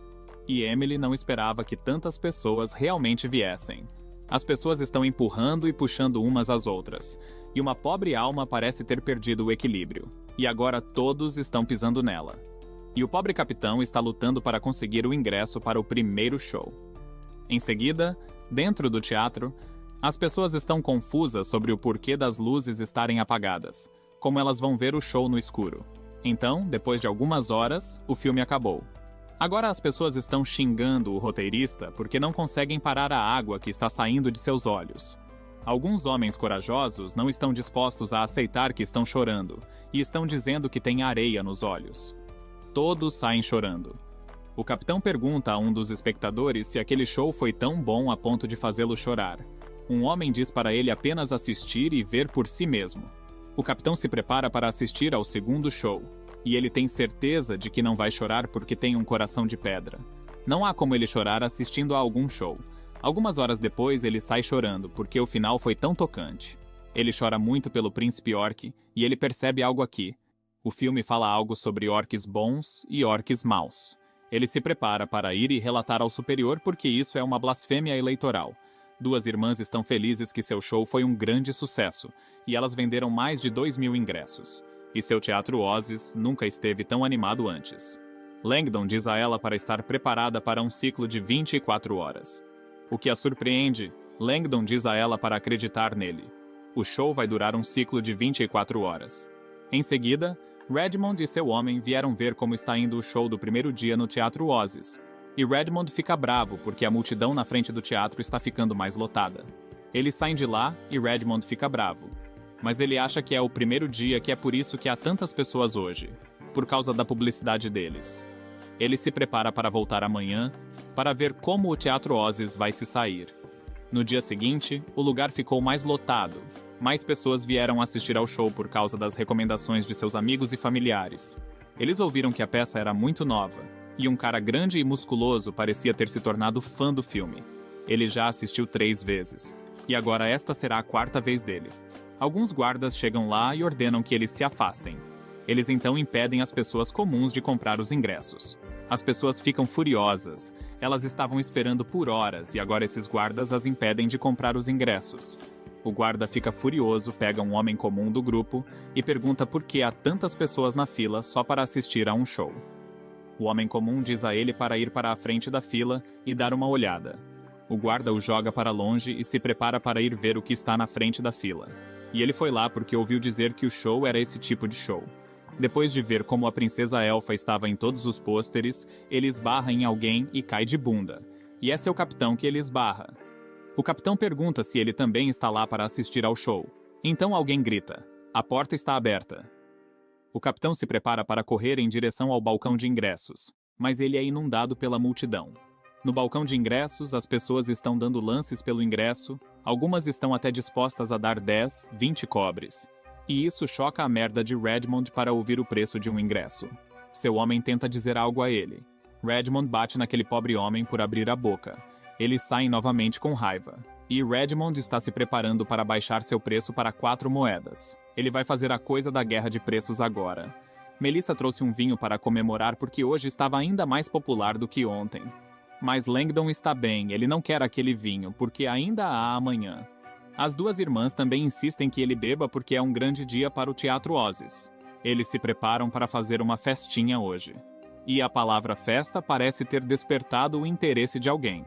E Emily não esperava que tantas pessoas realmente viessem. As pessoas estão empurrando e puxando umas às outras, e uma pobre alma parece ter perdido o equilíbrio, e agora todos estão pisando nela. E o pobre capitão está lutando para conseguir o ingresso para o primeiro show. Em seguida, dentro do teatro, as pessoas estão confusas sobre o porquê das luzes estarem apagadas, como elas vão ver o show no escuro. Então, depois de algumas horas, o filme acabou. Agora as pessoas estão xingando o roteirista porque não conseguem parar a água que está saindo de seus olhos. Alguns homens corajosos não estão dispostos a aceitar que estão chorando e estão dizendo que tem areia nos olhos. Todos saem chorando. O capitão pergunta a um dos espectadores se aquele show foi tão bom a ponto de fazê-lo chorar. Um homem diz para ele apenas assistir e ver por si mesmo. O capitão se prepara para assistir ao segundo show. E ele tem certeza de que não vai chorar porque tem um coração de pedra. Não há como ele chorar assistindo a algum show. Algumas horas depois ele sai chorando porque o final foi tão tocante. Ele chora muito pelo príncipe orc e ele percebe algo aqui. O filme fala algo sobre orcs bons e orcs maus. Ele se prepara para ir e relatar ao superior porque isso é uma blasfêmia eleitoral. 2 irmãs estão felizes que seu show foi um grande sucesso e elas venderam mais de 2.000 ingressos. E seu teatro Ozzy nunca esteve tão animado antes. Langdon diz a ela para estar preparada para um ciclo de 24 horas. O que a surpreende, Langdon diz a ela para acreditar nele. O show vai durar um ciclo de 24 horas. Em seguida, Redmond e seu homem vieram ver como está indo o show do primeiro dia no Teatro Ozzy. E Redmond fica bravo porque a multidão na frente do teatro está ficando mais lotada. Eles saem de lá e Redmond fica bravo. Mas ele acha que é o primeiro dia que é por isso que há tantas pessoas hoje, por causa da publicidade deles. Ele se prepara para voltar amanhã, para ver como o Teatro Ozzy vai se sair. No dia seguinte, o lugar ficou mais lotado. Mais pessoas vieram assistir ao show por causa das recomendações de seus amigos e familiares. Eles ouviram que a peça era muito nova, e um cara grande e musculoso parecia ter se tornado fã do filme. Ele já assistiu 3 vezes, e agora esta será a 4ª vez dele. Alguns guardas chegam lá e ordenam que eles se afastem. Eles então impedem as pessoas comuns de comprar os ingressos. As pessoas ficam furiosas. Elas estavam esperando por horas e agora esses guardas as impedem de comprar os ingressos. O guarda fica furioso, pega um homem comum do grupo e pergunta por que há tantas pessoas na fila só para assistir a um show. O homem comum diz a ele para ir para a frente da fila e dar uma olhada. O guarda o joga para longe e se prepara para ir ver o que está na frente da fila. E ele foi lá porque ouviu dizer que o show era esse tipo de show. Depois de ver como a princesa elfa estava em todos os pôsteres, ele esbarra em alguém e cai de bunda. E é seu capitão que ele esbarra. O capitão pergunta se ele também está lá para assistir ao show. Então alguém grita: "A porta está aberta." O capitão se prepara para correr em direção ao balcão de ingressos, mas ele é inundado pela multidão. No balcão de ingressos, as pessoas estão dando lances pelo ingresso, algumas estão até dispostas a dar 10, 20 cobres. E isso choca a merda de Redmond para ouvir o preço de um ingresso. Seu homem tenta dizer algo a ele. Redmond bate naquele pobre homem por abrir a boca. Eles saem novamente com raiva. E Redmond está se preparando para baixar seu preço para 4 moedas. Ele vai fazer a coisa da guerra de preços agora. Melissa trouxe um vinho para comemorar porque hoje estava ainda mais popular do que ontem. Mas Langdon está bem, ele não quer aquele vinho, porque ainda há amanhã. As duas irmãs também insistem que ele beba porque é um grande dia para o Teatro Ozzy. Eles se preparam para fazer uma festinha hoje. E a palavra festa parece ter despertado o interesse de alguém.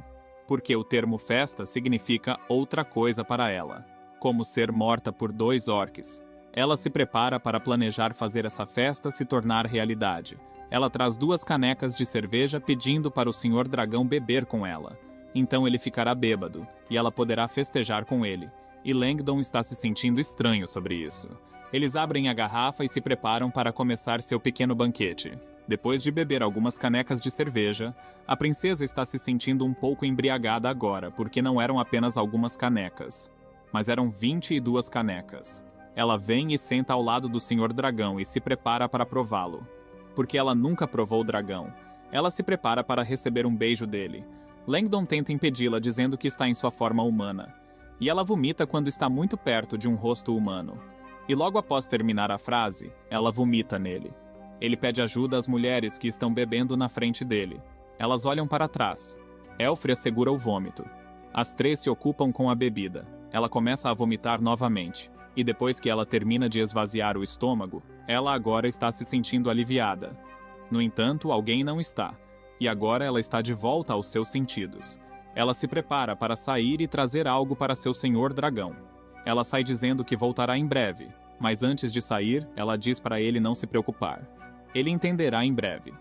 Porque o termo festa significa outra coisa para ela, como ser morta por 2 orques. Ela se prepara para planejar fazer essa festa se tornar realidade. Ela traz 2 canecas de cerveja pedindo para o Senhor Dragão beber com ela. Então ele ficará bêbado, e ela poderá festejar com ele. E Langdon está se sentindo estranho sobre isso. Eles abrem a garrafa e se preparam para começar seu pequeno banquete. Depois de beber algumas canecas de cerveja, a princesa está se sentindo um pouco embriagada agora, porque não eram apenas algumas canecas, mas eram 22 canecas. Ela vem e senta ao lado do Senhor Dragão e se prepara para prová-lo. Porque ela nunca provou o dragão. Ela se prepara para receber um beijo dele. Langdon tenta impedi-la dizendo que está em sua forma humana. E ela vomita quando está muito perto de um rosto humano. E logo após terminar a frase, ela vomita nele. Ele pede ajuda às mulheres que estão bebendo na frente dele. Elas olham para trás. Elfria segura o vômito. As 3 se ocupam com a bebida. Ela começa a vomitar novamente. E depois que ela termina de esvaziar o estômago, ela agora está se sentindo aliviada. No entanto, alguém não está. E agora ela está de volta aos seus sentidos. Ela se prepara para sair e trazer algo para seu senhor dragão. Ela sai dizendo que voltará em breve, mas antes de sair, ela diz para ele não se preocupar. Ele entenderá em breve.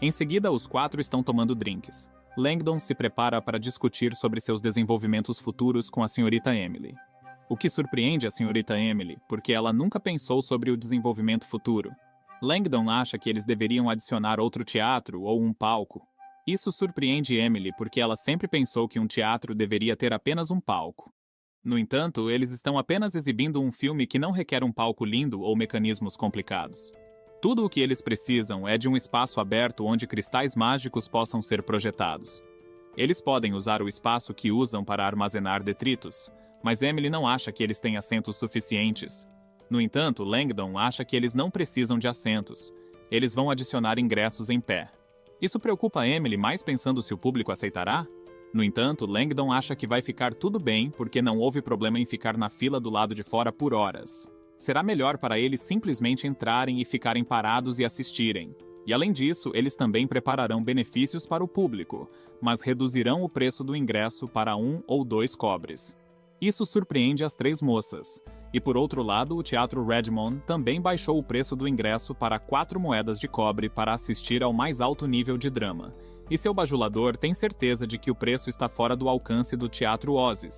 Em seguida, os 4 estão tomando drinks. Langdon se prepara para discutir sobre seus desenvolvimentos futuros com a senhorita Emily. O que surpreende a senhorita Emily, porque ela nunca pensou sobre o desenvolvimento futuro. Langdon acha que eles deveriam adicionar outro teatro ou um palco. Isso surpreende Emily porque ela sempre pensou que um teatro deveria ter apenas um palco. No entanto, eles estão apenas exibindo um filme que não requer um palco lindo ou mecanismos complicados. Tudo o que eles precisam é de um espaço aberto onde cristais mágicos possam ser projetados. Eles podem usar o espaço que usam para armazenar detritos, mas Emily não acha que eles têm assentos suficientes. No entanto, Langdon acha que eles não precisam de assentos. Eles vão adicionar ingressos em pé. Isso preocupa Emily mais pensando se o público aceitará? No entanto, Langdon acha que vai ficar tudo bem porque não houve problema em ficar na fila do lado de fora por horas. Será melhor para eles simplesmente entrarem e ficarem parados e assistirem. E além disso, eles também prepararão benefícios para o público, mas reduzirão o preço do ingresso para 1 ou 2 cobres. Isso surpreende as 3 moças. E por outro lado, o Teatro Redmond também baixou o preço do ingresso para 4 moedas de cobre para assistir ao mais alto nível de drama. E seu bajulador tem certeza de que o preço está fora do alcance do Teatro Ozzy.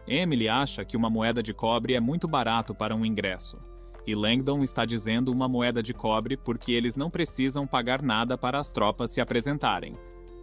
Emily acha que uma moeda de cobre é muito barato para um ingresso. E Langdon está dizendo uma moeda de cobre porque eles não precisam pagar nada para as tropas se apresentarem.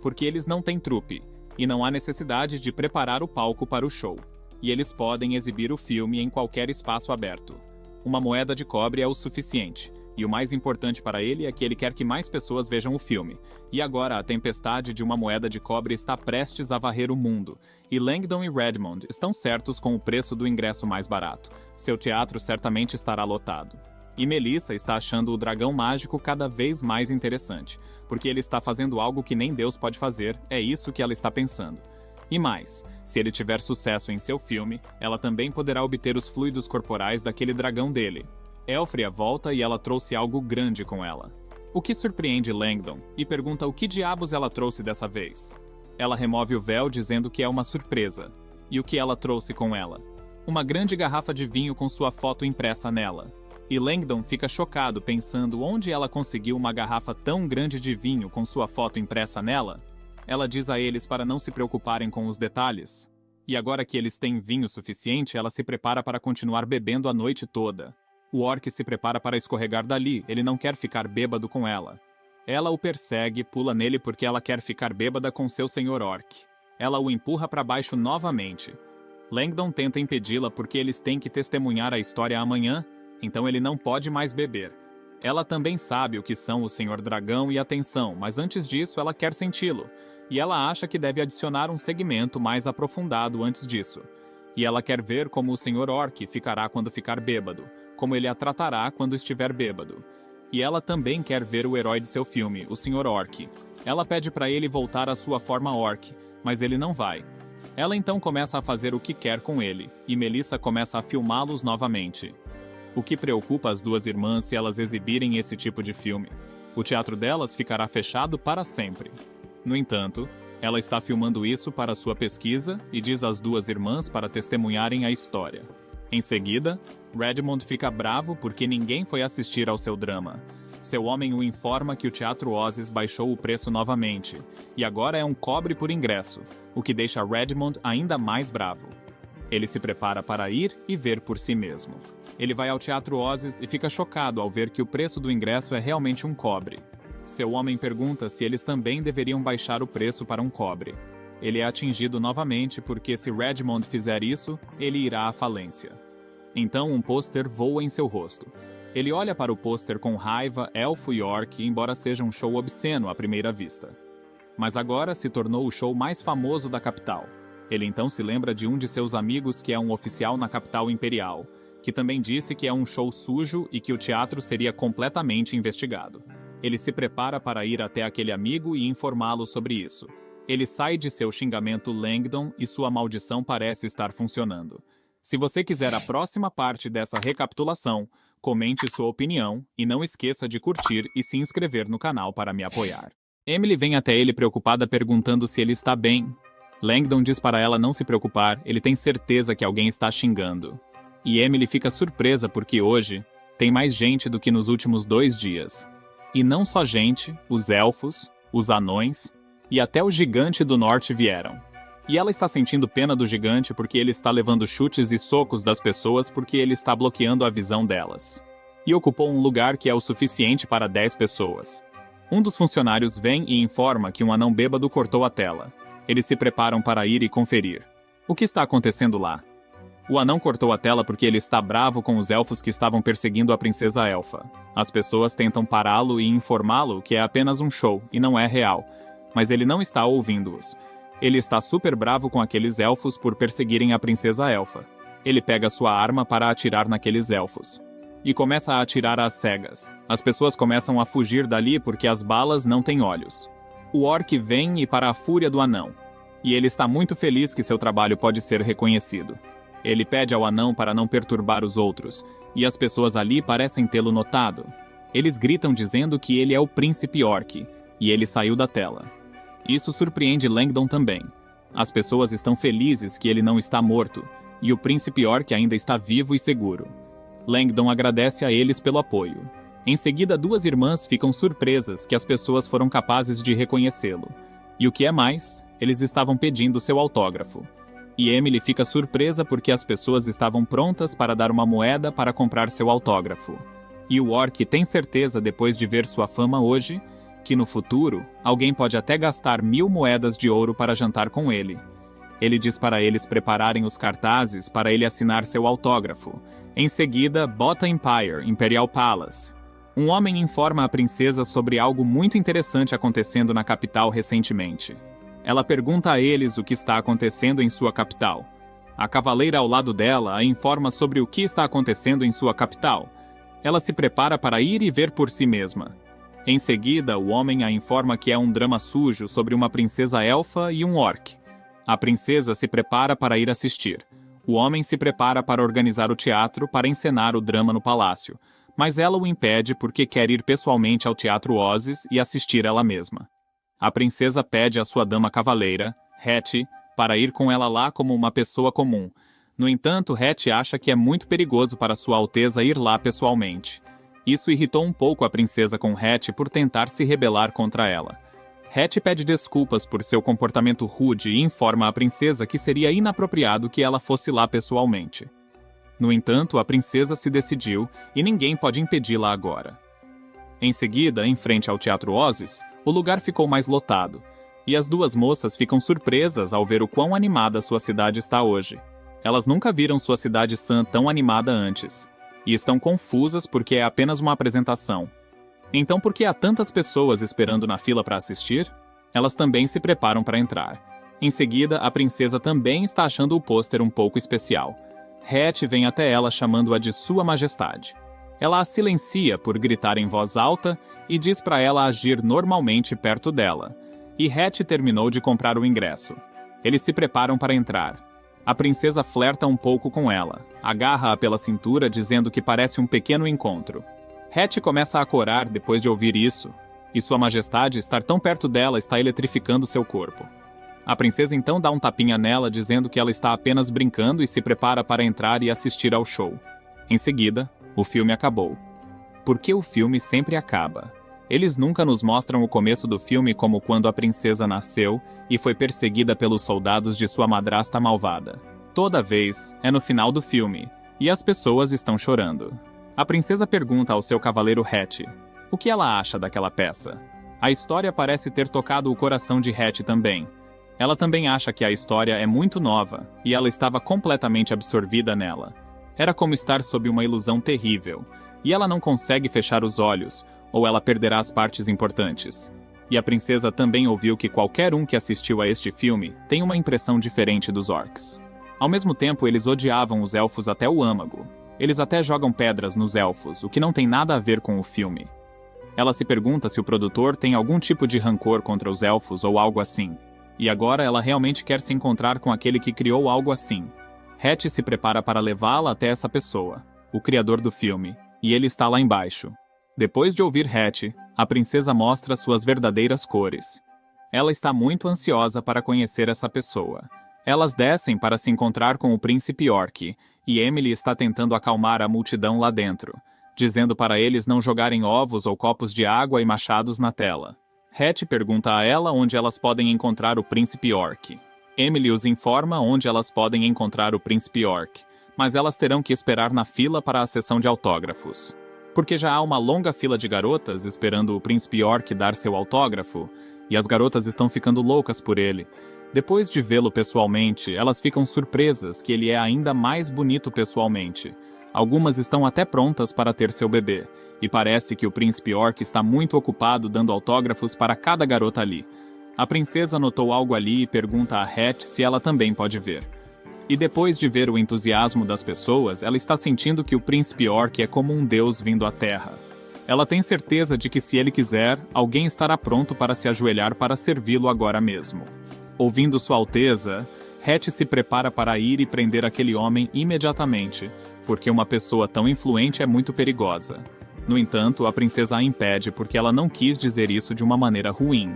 Porque eles não têm trupe, e não há necessidade de preparar o palco para o show. E eles podem exibir o filme em qualquer espaço aberto. Uma moeda de cobre é o suficiente, e o mais importante para ele é que ele quer que mais pessoas vejam o filme. E agora a tempestade de uma moeda de cobre está prestes a varrer o mundo, e Langdon e Redmond estão certos com o preço do ingresso mais barato. Seu teatro certamente estará lotado. E Melissa está achando o dragão mágico cada vez mais interessante, porque ele está fazendo algo que nem Deus pode fazer, é isso que ela está pensando. E mais, se ele tiver sucesso em seu filme, ela também poderá obter os fluidos corporais daquele dragão dele. Elfria volta e ela trouxe algo grande com ela. O que surpreende Langdon, e pergunta o que diabos ela trouxe dessa vez. Ela remove o véu dizendo que é uma surpresa. E o que ela trouxe com ela? Uma grande garrafa de vinho com sua foto impressa nela. E Langdon fica chocado pensando onde ela conseguiu uma garrafa tão grande de vinho com sua foto impressa nela. Ela diz a eles para não se preocuparem com os detalhes. E agora que eles têm vinho suficiente, ela se prepara para continuar bebendo a noite toda. O orc se prepara para escorregar dali, ele não quer ficar bêbado com ela. Ela o persegue, pula nele porque ela quer ficar bêbada com seu senhor orc. Ela o empurra para baixo novamente. Langdon tenta impedi-la porque eles têm que testemunhar a história amanhã, então ele não pode mais beber. Ela também sabe o que são o Senhor Dragão e a Tensão, mas antes disso ela quer senti-lo, e ela acha que deve adicionar um segmento mais aprofundado antes disso. E ela quer ver como o Senhor Orc ficará quando ficar bêbado, como ele a tratará quando estiver bêbado. E ela também quer ver o herói de seu filme, o Sr. Orc. Ela pede para ele voltar à sua forma orc, mas ele não vai. Ela então começa a fazer o que quer com ele, e Melissa começa a filmá-los novamente. O que preocupa as duas irmãs se elas exibirem esse tipo de filme? O teatro delas ficará fechado para sempre. No entanto, ela está filmando isso para sua pesquisa e diz às duas irmãs para testemunharem a história. Em seguida, Redmond fica bravo porque ninguém foi assistir ao seu drama. Seu homem o informa que o Teatro Ozzy baixou o preço novamente, e agora é um cobre por ingresso, o que deixa Redmond ainda mais bravo. Ele se prepara para ir e ver por si mesmo. Ele vai ao Teatro Ozzy e fica chocado ao ver que o preço do ingresso é realmente um cobre. Seu homem pergunta se eles também deveriam baixar o preço para um cobre. Ele é atingido novamente porque se Redmond fizer isso, ele irá à falência. Então um pôster voa em seu rosto. Ele olha para o pôster com raiva, elfo e orc, embora seja um show obsceno à primeira vista. Mas agora se tornou o show mais famoso da capital. Ele então se lembra de um de seus amigos que é um oficial na capital imperial, que também disse que é um show sujo e que o teatro seria completamente investigado. Ele se prepara para ir até aquele amigo e informá-lo sobre isso. Ele sai de seu xingamento Langdon e sua maldição parece estar funcionando. Se você quiser a próxima parte dessa recapitulação, comente sua opinião e não esqueça de curtir e se inscrever no canal para me apoiar. Emily vem até ele preocupada perguntando se ele está bem. Langdon diz para ela não se preocupar, ele tem certeza que alguém está xingando. E Emily fica surpresa porque hoje tem mais gente do que nos últimos 2 dias. E não só gente, os elfos, os anões e até o gigante do norte vieram. E ela está sentindo pena do gigante porque ele está levando chutes e socos das pessoas porque ele está bloqueando a visão delas. E ocupou um lugar que é o suficiente para 10 pessoas. Um dos funcionários vem e informa que um anão bêbado cortou a tela. Eles se preparam para ir e conferir. O que está acontecendo lá? O anão cortou a tela porque ele está bravo com os elfos que estavam perseguindo a princesa elfa. As pessoas tentam pará-lo e informá-lo que é apenas um show e não é real, mas ele não está ouvindo-os. Ele está super bravo com aqueles elfos por perseguirem a princesa elfa. Ele pega sua arma para atirar naqueles elfos. E começa a atirar às cegas. As pessoas começam a fugir dali porque as balas não têm olhos. O orc vem e para a fúria do anão. E ele está muito feliz que seu trabalho pode ser reconhecido. Ele pede ao anão para não perturbar os outros, e as pessoas ali parecem tê-lo notado. Eles gritam dizendo que ele é o príncipe orc, e ele saiu da tela. Isso surpreende Langdon também. As pessoas estão felizes que ele não está morto, e o príncipe orc ainda está vivo e seguro. Langdon agradece a eles pelo apoio. Em seguida, 2 irmãs ficam surpresas que as pessoas foram capazes de reconhecê-lo. E o que é mais, eles estavam pedindo seu autógrafo. E Emily fica surpresa porque as pessoas estavam prontas para dar uma moeda para comprar seu autógrafo. E o orc tem certeza, depois de ver sua fama hoje, que no futuro, alguém pode até gastar 1000 moedas de ouro para jantar com ele. Ele diz para eles prepararem os cartazes para ele assinar seu autógrafo. Em seguida, Bota Empire, Imperial Palace. Um homem informa a princesa sobre algo muito interessante acontecendo na capital recentemente. Ela pergunta a eles o que está acontecendo em sua capital. A cavaleira ao lado dela a informa sobre o que está acontecendo em sua capital. Ela se prepara para ir e ver por si mesma. Em seguida, o homem a informa que é um drama sujo sobre uma princesa elfa e um orc. A princesa se prepara para ir assistir. O homem se prepara para organizar o teatro para encenar o drama no palácio, mas ela o impede porque quer ir pessoalmente ao Teatro Ozzy e assistir ela mesma. A princesa pede à sua dama cavaleira, Hattie, para ir com ela lá como uma pessoa comum. No entanto, Hattie acha que é muito perigoso para Sua Alteza ir lá pessoalmente. Isso irritou um pouco a princesa com Hattie por tentar se rebelar contra ela. Hattie pede desculpas por seu comportamento rude e informa a princesa que seria inapropriado que ela fosse lá pessoalmente. No entanto, a princesa se decidiu e ninguém pode impedi-la agora. Em seguida, em frente ao Teatro Ozzy, o lugar ficou mais lotado, e as 2 moças ficam surpresas ao ver o quão animada sua cidade está hoje. Elas nunca viram sua cidade sã tão animada antes, e estão confusas porque é apenas uma apresentação. Então, por que há tantas pessoas esperando na fila para assistir? Elas também se preparam para entrar. Em seguida, a princesa também está achando o pôster um pouco especial. Hatch vem até ela chamando-a de Sua Majestade. Ela a silencia por gritar em voz alta e diz para ela agir normalmente perto dela. E Hatch terminou de comprar o ingresso. Eles se preparam para entrar. A princesa flerta um pouco com ela, agarra-a pela cintura dizendo que parece um pequeno encontro. Hatch começa a corar depois de ouvir isso, e Sua Majestade estar tão perto dela está eletrificando seu corpo. A princesa então dá um tapinha nela dizendo que ela está apenas brincando e se prepara para entrar e assistir ao show. Em seguida, o filme acabou. Por que o filme sempre acaba? Eles nunca nos mostram o começo do filme como quando a princesa nasceu e foi perseguida pelos soldados de sua madrasta malvada. Toda vez é no final do filme, e as pessoas estão chorando. A princesa pergunta ao seu cavaleiro Hatch o que ela acha daquela peça. A história parece ter tocado o coração de Hatch também. Ela também acha que a história é muito nova, e ela estava completamente absorvida nela. Era como estar sob uma ilusão terrível, e ela não consegue fechar os olhos, ou ela perderá as partes importantes. E a princesa também ouviu que qualquer um que assistiu a este filme tem uma impressão diferente dos orcs. Ao mesmo tempo, eles odiavam os elfos até o âmago. Eles até jogam pedras nos elfos, o que não tem nada a ver com o filme. Ela se pergunta se o produtor tem algum tipo de rancor contra os elfos ou algo assim. E agora ela realmente quer se encontrar com aquele que criou algo assim. Hatch se prepara para levá-la até essa pessoa, o criador do filme, e ele está lá embaixo. Depois de ouvir Hatch, a princesa mostra suas verdadeiras cores. Ela está muito ansiosa para conhecer essa pessoa. Elas descem para se encontrar com o príncipe Orc, e Emily está tentando acalmar a multidão lá dentro, dizendo para eles não jogarem ovos ou copos de água e machados na tela. Hatch pergunta a ela onde elas podem encontrar o príncipe Orc. Emily os informa onde elas podem encontrar o príncipe Orc, mas elas terão que esperar na fila para a sessão de autógrafos. Porque já há uma longa fila de garotas esperando o príncipe Orc dar seu autógrafo, e as garotas estão ficando loucas por ele. Depois de vê-lo pessoalmente, elas ficam surpresas que ele é ainda mais bonito pessoalmente. Algumas estão até prontas para ter seu bebê, e parece que o príncipe Orc está muito ocupado dando autógrafos para cada garota ali. A princesa notou algo ali e pergunta a Hatch se ela também pode ver. E depois de ver o entusiasmo das pessoas, ela está sentindo que o príncipe Orc é como um deus vindo à Terra. Ela tem certeza de que se ele quiser, alguém estará pronto para se ajoelhar para servi-lo agora mesmo. Ouvindo Sua Alteza, Hatch se prepara para ir e prender aquele homem imediatamente, porque uma pessoa tão influente é muito perigosa. No entanto, a princesa a impede porque ela não quis dizer isso de uma maneira ruim.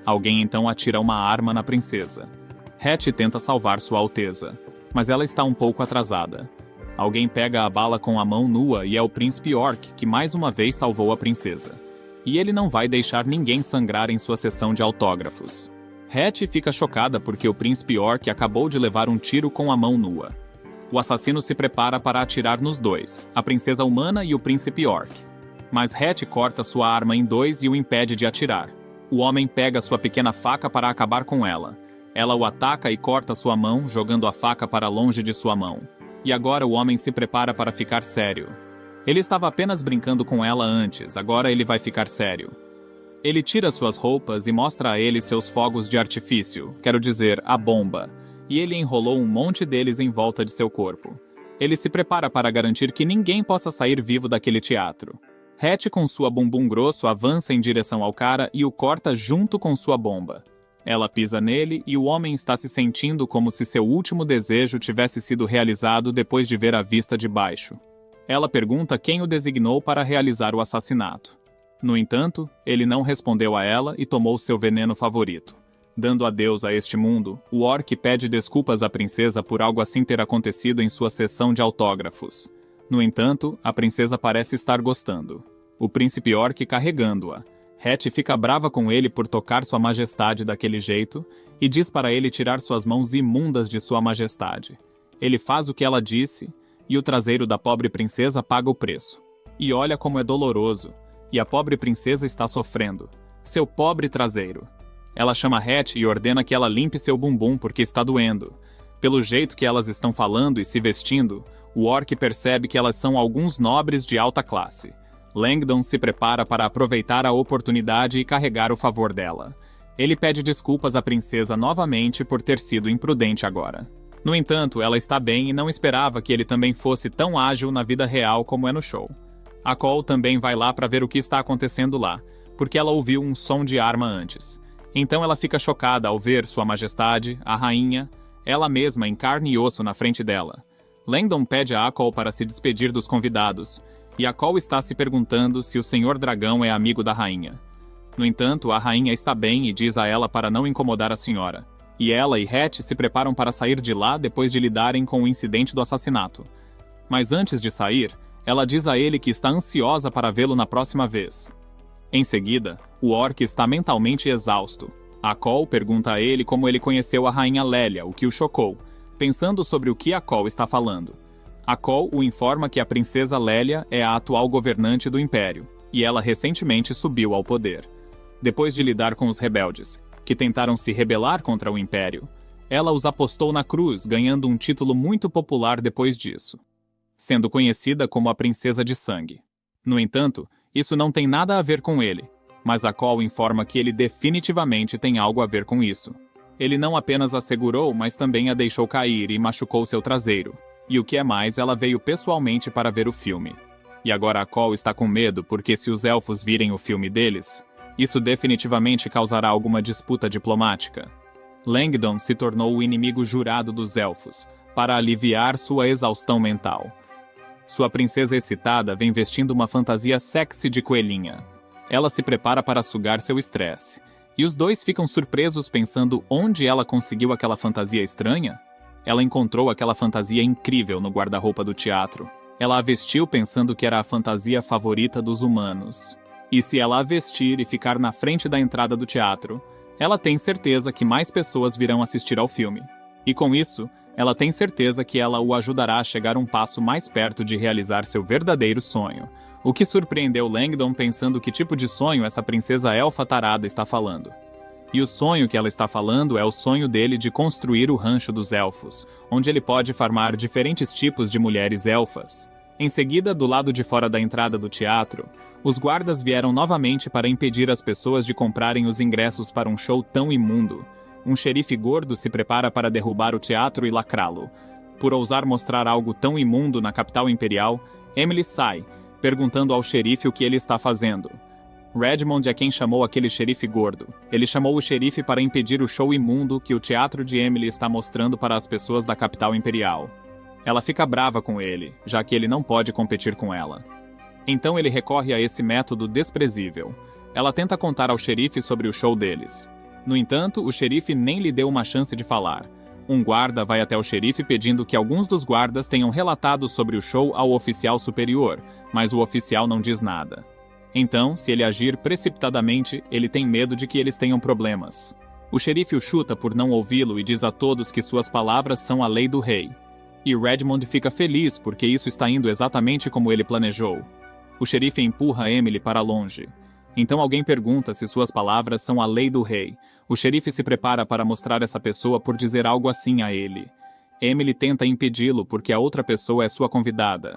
Alguém então atira uma arma na princesa. Hatch tenta salvar Sua Alteza, mas ela está um pouco atrasada. Alguém pega a bala com a mão nua e é o príncipe Orc que mais uma vez salvou a princesa. E ele não vai deixar ninguém sangrar em sua sessão de autógrafos. Hatch fica chocada porque o príncipe Orc acabou de levar um tiro com a mão nua. O assassino se prepara para atirar nos dois, a princesa humana e o príncipe Orc. Mas Hatch corta sua arma em dois e o impede de atirar. O homem pega sua pequena faca para acabar com ela. Ela o ataca e corta sua mão, jogando a faca para longe de sua mão. E agora o homem se prepara para ficar sério. Ele estava apenas brincando com ela antes, agora ele vai ficar sério. Ele tira suas roupas e mostra a ele seus fogos de artifício, quero dizer, a bomba, e ele enrolou um monte deles em volta de seu corpo. Ele se prepara para garantir que ninguém possa sair vivo daquele teatro. Hatch, com sua bumbum grosso, avança em direção ao cara e o corta junto com sua bomba. Ela pisa nele e o homem está se sentindo como se seu último desejo tivesse sido realizado depois de ver a vista de baixo. Ela pergunta quem o designou para realizar o assassinato. No entanto, ele não respondeu a ela e tomou seu veneno favorito. Dando adeus a este mundo, o Orc pede desculpas à princesa por algo assim ter acontecido em sua sessão de autógrafos. No entanto, a princesa parece estar gostando. O príncipe Orc carregando-a. Hatch fica brava com ele por tocar sua majestade daquele jeito e diz para ele tirar suas mãos imundas de sua majestade. Ele faz o que ela disse e o traseiro da pobre princesa paga o preço. E olha como é doloroso. E a pobre princesa está sofrendo. Seu pobre traseiro. Ela chama Hatch e ordena que ela limpe seu bumbum porque está doendo. Pelo jeito que elas estão falando e se vestindo, o Orc percebe que elas são alguns nobres de alta classe. Langdon se prepara para aproveitar a oportunidade e carregar o favor dela. Ele pede desculpas à princesa novamente por ter sido imprudente agora. No entanto, ela está bem e não esperava que ele também fosse tão ágil na vida real como é no show. A Cole também vai lá para ver o que está acontecendo lá, porque ela ouviu um som de arma antes. Então ela fica chocada ao ver Sua Majestade, a rainha, ela mesma em carne e osso na frente dela. Langdon pede a Cole para se despedir dos convidados, e a Cole está se perguntando se o Senhor Dragão é amigo da rainha. No entanto, a rainha está bem e diz a ela para não incomodar a senhora. E ela e Hatch se preparam para sair de lá depois de lidarem com o incidente do assassinato. Mas antes de sair, ela diz a ele que está ansiosa para vê-lo na próxima vez. Em seguida, o orc está mentalmente exausto. A Cole pergunta a ele como ele conheceu a rainha Lélia, o que o chocou, pensando sobre o que a Cole está falando. A Cole o informa que a princesa Lélia é a atual governante do Império, e ela recentemente subiu ao poder. Depois de lidar com os rebeldes, que tentaram se rebelar contra o Império, ela os apostou na cruz, ganhando um título muito popular depois disso, sendo conhecida como a Princesa de Sangue. No entanto, isso não tem nada a ver com ele, mas a Cole informa que ele definitivamente tem algo a ver com isso. Ele não apenas a segurou, mas também a deixou cair e machucou seu traseiro. E o que é mais, ela veio pessoalmente para ver o filme. E agora a Cole está com medo porque se os elfos virem o filme deles, isso definitivamente causará alguma disputa diplomática. Langdon se tornou o inimigo jurado dos elfos, para aliviar sua exaustão mental. Sua princesa excitada vem vestindo uma fantasia sexy de coelhinha. Ela se prepara para sugar seu estresse. E os dois ficam surpresos pensando onde ela conseguiu aquela fantasia estranha. Ela encontrou aquela fantasia incrível no guarda-roupa do teatro. Ela a vestiu pensando que era a fantasia favorita dos humanos. E se ela a vestir e ficar na frente da entrada do teatro, ela tem certeza que mais pessoas virão assistir ao filme. E com isso, ela tem certeza que ela o ajudará a chegar um passo mais perto de realizar seu verdadeiro sonho. O que surpreendeu Langdon pensando que tipo de sonho essa princesa elfa tarada está falando. E o sonho que ela está falando é o sonho dele de construir o rancho dos elfos, onde ele pode farmar diferentes tipos de mulheres elfas. Em seguida, do lado de fora da entrada do teatro, os guardas vieram novamente para impedir as pessoas de comprarem os ingressos para um show tão imundo. Um xerife gordo se prepara para derrubar o teatro e lacrá-lo. Por ousar mostrar algo tão imundo na capital imperial, Emily sai, perguntando ao xerife o que ele está fazendo. Redmond é quem chamou aquele xerife gordo. Ele chamou o xerife para impedir o show imundo que o teatro de Emily está mostrando para as pessoas da capital imperial. Ela fica brava com ele, já que ele não pode competir com ela. Então ele recorre a esse método desprezível. Ela tenta contar ao xerife sobre o show deles. No entanto, o xerife nem lhe deu uma chance de falar. Um guarda vai até o xerife pedindo que alguns dos guardas tenham relatado sobre o show ao oficial superior, mas o oficial não diz nada. Então, se ele agir precipitadamente, ele tem medo de que eles tenham problemas. O xerife o chuta por não ouvi-lo e diz a todos que suas palavras são a lei do rei. E Redmond fica feliz porque isso está indo exatamente como ele planejou. O xerife empurra Emily para longe. Então alguém pergunta se suas palavras são a lei do rei. O xerife se prepara para mostrar essa pessoa por dizer algo assim a ele. Emily tenta impedi-lo porque a outra pessoa é sua convidada.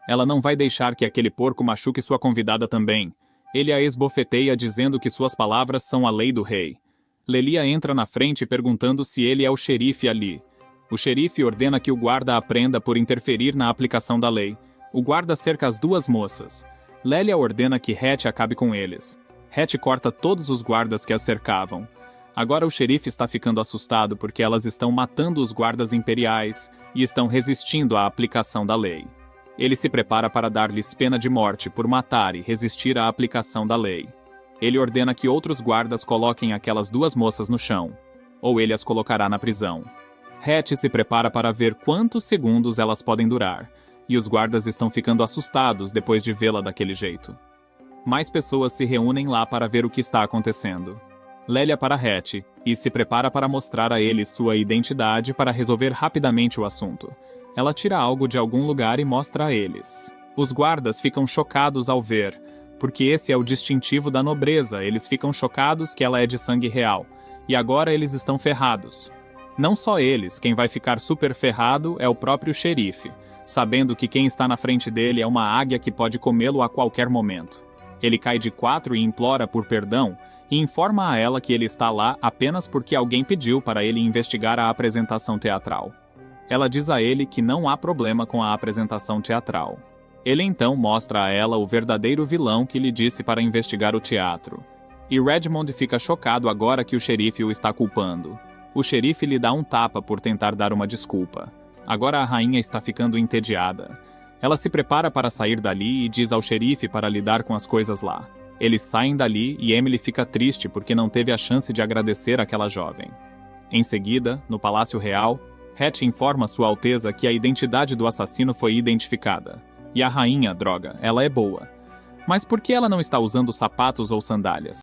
Ela não vai deixar que aquele porco machuque sua convidada também. Ele a esbofeteia dizendo que suas palavras são a lei do rei. Lelia entra na frente perguntando se ele é o xerife ali. O xerife ordena que o guarda a prenda por interferir na aplicação da lei. O guarda cerca as duas moças. Lélia ordena que Hatch acabe com eles. Hatch corta todos os guardas que as cercavam. Agora o xerife está ficando assustado porque elas estão matando os guardas imperiais e estão resistindo à aplicação da lei. Ele se prepara para dar-lhes pena de morte por matar e resistir à aplicação da lei. Ele ordena que outros guardas coloquem aquelas duas moças no chão, ou ele as colocará na prisão. Hatch se prepara para ver quantos segundos elas podem durar, e os guardas estão ficando assustados depois de vê-la daquele jeito. Mais pessoas se reúnem lá para ver o que está acontecendo. Lélia para Hatch, e se prepara para mostrar a ele sua identidade para resolver rapidamente o assunto. Ela tira algo de algum lugar e mostra a eles. Os guardas ficam chocados ao ver, porque esse é o distintivo da nobreza, eles ficam chocados que ela é de sangue real, e agora eles estão ferrados. Não só eles, quem vai ficar super ferrado é o próprio xerife, sabendo que quem está na frente dele é uma águia que pode comê-lo a qualquer momento. Ele cai de 4 e implora por perdão, e informa a ela que ele está lá apenas porque alguém pediu para ele investigar a apresentação teatral. Ela diz a ele que não há problema com a apresentação teatral. Ele então mostra a ela o verdadeiro vilão que lhe disse para investigar o teatro. E Redmond fica chocado agora que o xerife o está culpando. O xerife lhe dá um tapa por tentar dar uma desculpa. Agora a rainha está ficando entediada. Ela se prepara para sair dali e diz ao xerife para lidar com as coisas lá. Eles saem dali e Emily fica triste porque não teve a chance de agradecer àquela jovem. Em seguida, no Palácio Real, Hatch informa Sua Alteza que a identidade do assassino foi identificada. E a rainha, droga, ela é boa. Mas por que ela não está usando sapatos ou sandálias?